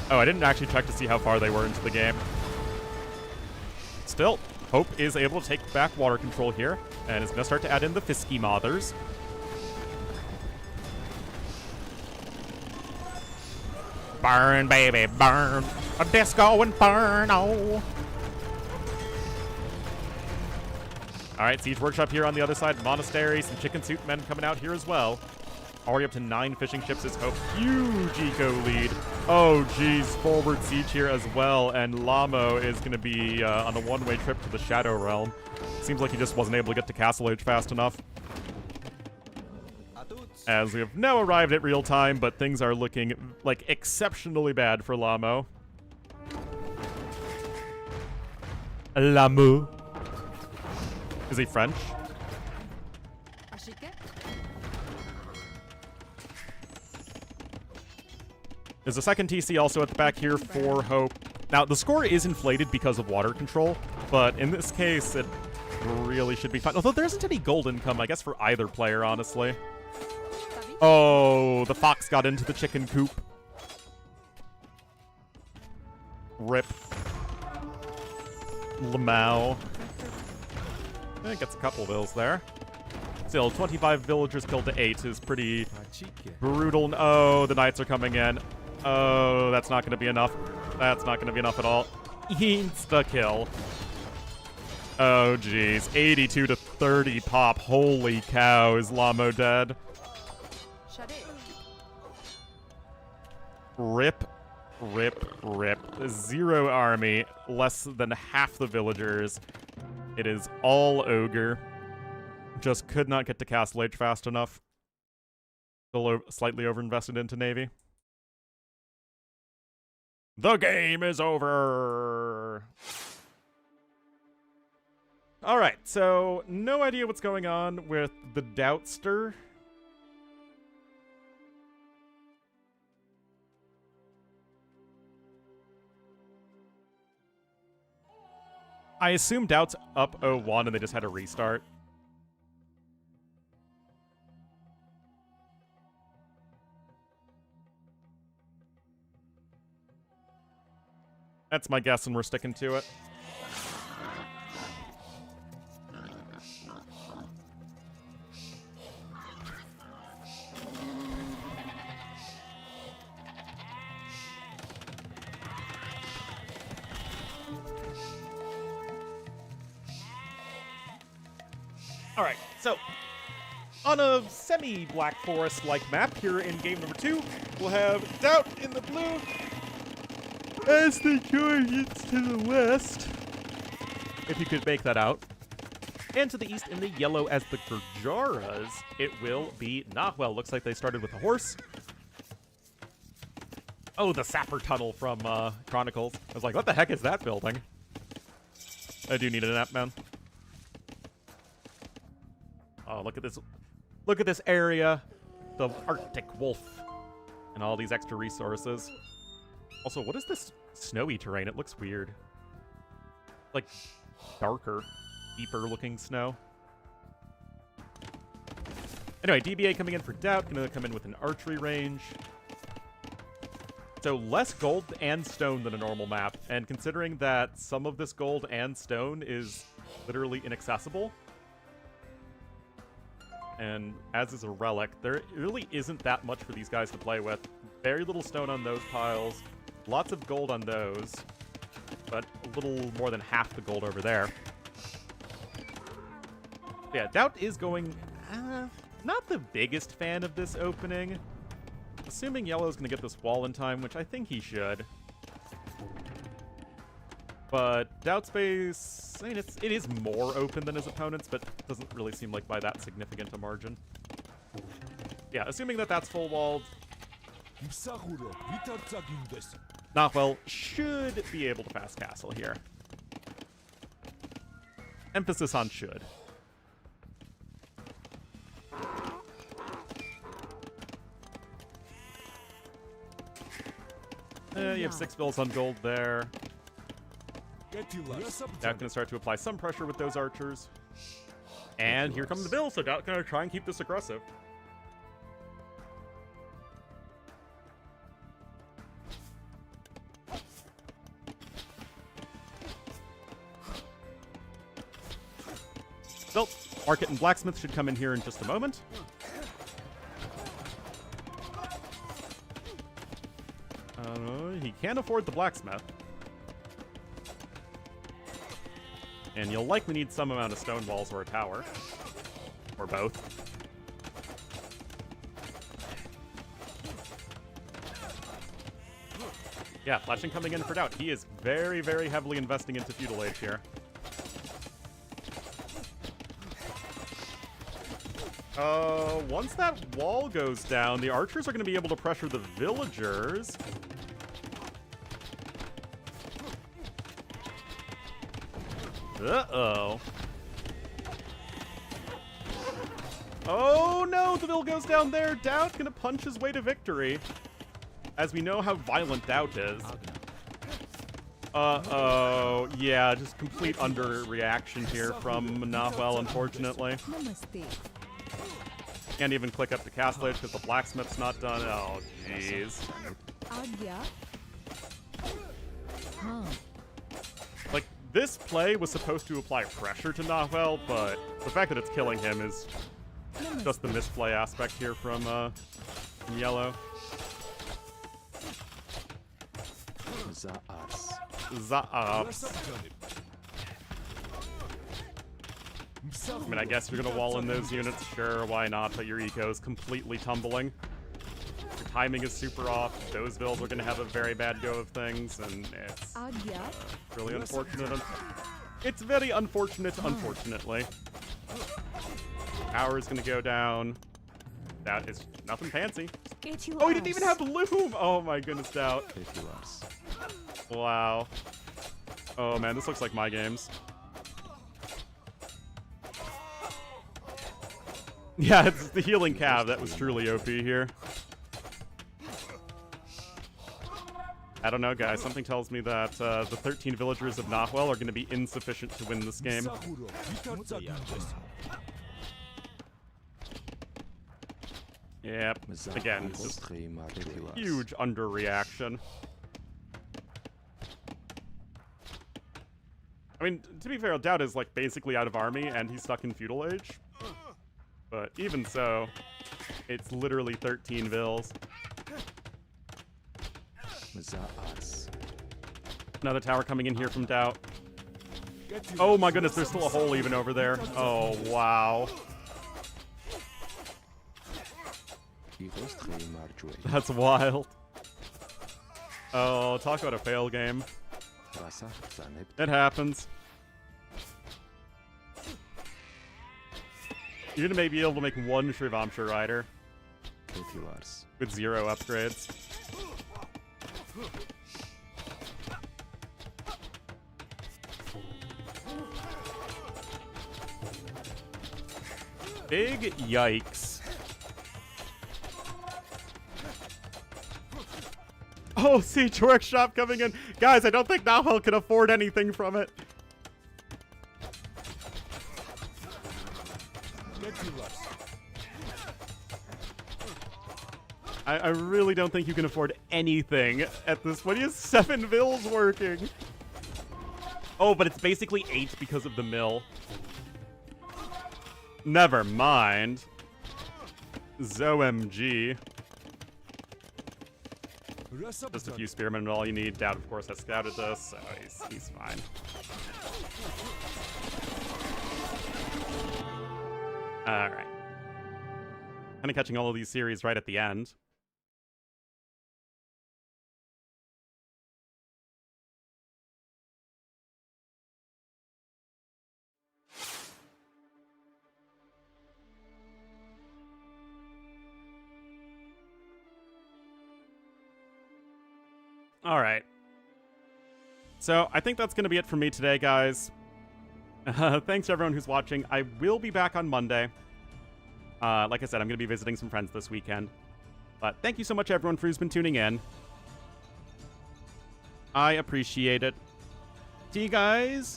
Oh, I didn't actually check to see how far they were into the game. Still, Hope is able to take back water control here, and is going to start to add in the Fisky Mothers. Burn, baby, burn. A disco inferno. Alright, Siege Workshop here on the other side. Monastery, some chicken soup men coming out here as well. Already up to 9 fishing ships is Hope. Huge eco lead. Oh, geez. Forward siege here as well. And Llammo is going to be on a one-way trip to the Shadow Realm. Seems like he just wasn't able to get to Castle Age fast enough. As we have now arrived at real time, but things are looking, like, exceptionally bad for Llammo. Llammo. Is he French? There's a second TC also at the back here for Hope. Now, the score is inflated because of water control, but in this case, it really should be fine. Although there isn't any gold income, I guess, for either player, honestly. Oh, the fox got into the chicken coop. Rip. Llammo. I think gets a couple bills there. Still, 25 villagers killed to 8 is pretty brutal. Oh, the knights are coming in. Oh, that's not going to be enough. That's not going to be enough at all. Insta-kill. Oh, jeez. 82 to 30 pop. Holy cow, is Llammo dead? Rip. Rip. Rip. 0 army. Less than half the villagers. It is all ogre. Just could not get to Castle Age fast enough. Still slightly overinvested into Navy. The game is over! Alright, so no idea what's going on with the Doubtster. I assume DauT's up 0-1 and they just had a restart. That's my guess, and we're sticking to it. Alright, so on a semi-Black Forest-like map here in game number 2, we'll have DauT in the blue as the Georgians to the west, if you could make that out. And to the east in the yellow as the Gurjaras, it will be Nahuel. Looks like they started with a horse. Oh, the Sapper Tunnel from Chronicles. I was like, what the heck is that building? I do need a nap, man. Oh, look at this. Look at this area. The Arctic Wolf. And all these extra resources. Also, what is this snowy terrain? It looks weird. Like, darker, deeper looking snow. Anyway, DBA coming in for DauT. Gonna come in with an archery range. So less gold and stone than a normal map. And considering that some of this gold and stone is literally inaccessible, and as is a relic, there really isn't that much for these guys to play with. Very little stone on those piles. Lots of gold on those, but a little more than half the gold over there. Yeah, DauT is going... not the biggest fan of this opening. Assuming Yellow's going to get this wall in time, which I think he should. But DauT's base... I mean, it is more open than his opponent's, but doesn't really seem like by that significant a margin. Yeah, assuming that that's full-walled, Notwell should be able to pass castle here. Emphasis on should. You have 6 bills on gold there. DauT gonna start to apply some pressure with those archers. And here come the bills, so DauT gonna try and keep this aggressive. So, Market and Blacksmith should come in here in just a moment. He can't afford the Blacksmith. And you'll likely need some amount of stone walls or a tower. Or both. Yeah, flashing coming in for DauT. He is very, very heavily investing into Feudal Age here. Once that wall goes down, the archers are going to be able to pressure the villagers. Uh-oh. Oh, no! The Vil goes down there. DauT going to punch his way to victory. As we know how violent DauT is. Uh-oh. Yeah, just complete underreaction here from Notwell, unfortunately. Can't even click up the castle edge because the blacksmith's not done. Oh, jeez. Like, this play was supposed to apply pressure to Nahuel, but the fact that it's killing him is just the misplay aspect here from Yellow. Zaps. I mean, I guess you're gonna wall in those units, sure, why not, but your eco is completely tumbling. Your timing is super off, those Vils are gonna have a very bad go of things, and it's really unfortunate. It's very unfortunate, unfortunately. Power is gonna go down. That is nothing fancy. Oh, he didn't even have Loom! Oh my goodness, DauT. Wow. Oh man, this looks like my games. Yeah, it's the healing cav that was truly OP here. I don't know, guys. Something tells me that the 13 villagers of Nahuel are going to be insufficient to win this game. Yep. Again, just huge underreaction. I mean, to be fair, DauT is like basically out of army and he's stuck in Feudal Age. But even so, it's literally 13 Vils. Another tower coming in here from DauT. Oh my goodness, there's still a hole even over there. Oh, wow. That's wild. Oh, talk about a fail game. It happens. You're gonna maybe be able to make one Shrivamsha rider with 0 upgrades. Big yikes. Oh, Siege Workshop coming in. Guys, I don't think Nahuel can afford anything from it. I really don't think you can afford anything at this point. He has 7 Vils working. Oh, but it's basically 8 because of the mill. Never mind. ZOMG. Just a few spearmen and all you need. DauT, of course, has scouted this, so he's fine. Alright. Kind of catching all of these series right at the end. All right. So I think that's going to be it for me today, guys. Thanks to everyone who's watching. I will be back on Monday. Like I said, I'm going to be visiting some friends this weekend. But thank you so much, everyone, who's been tuning in. I appreciate it. See you guys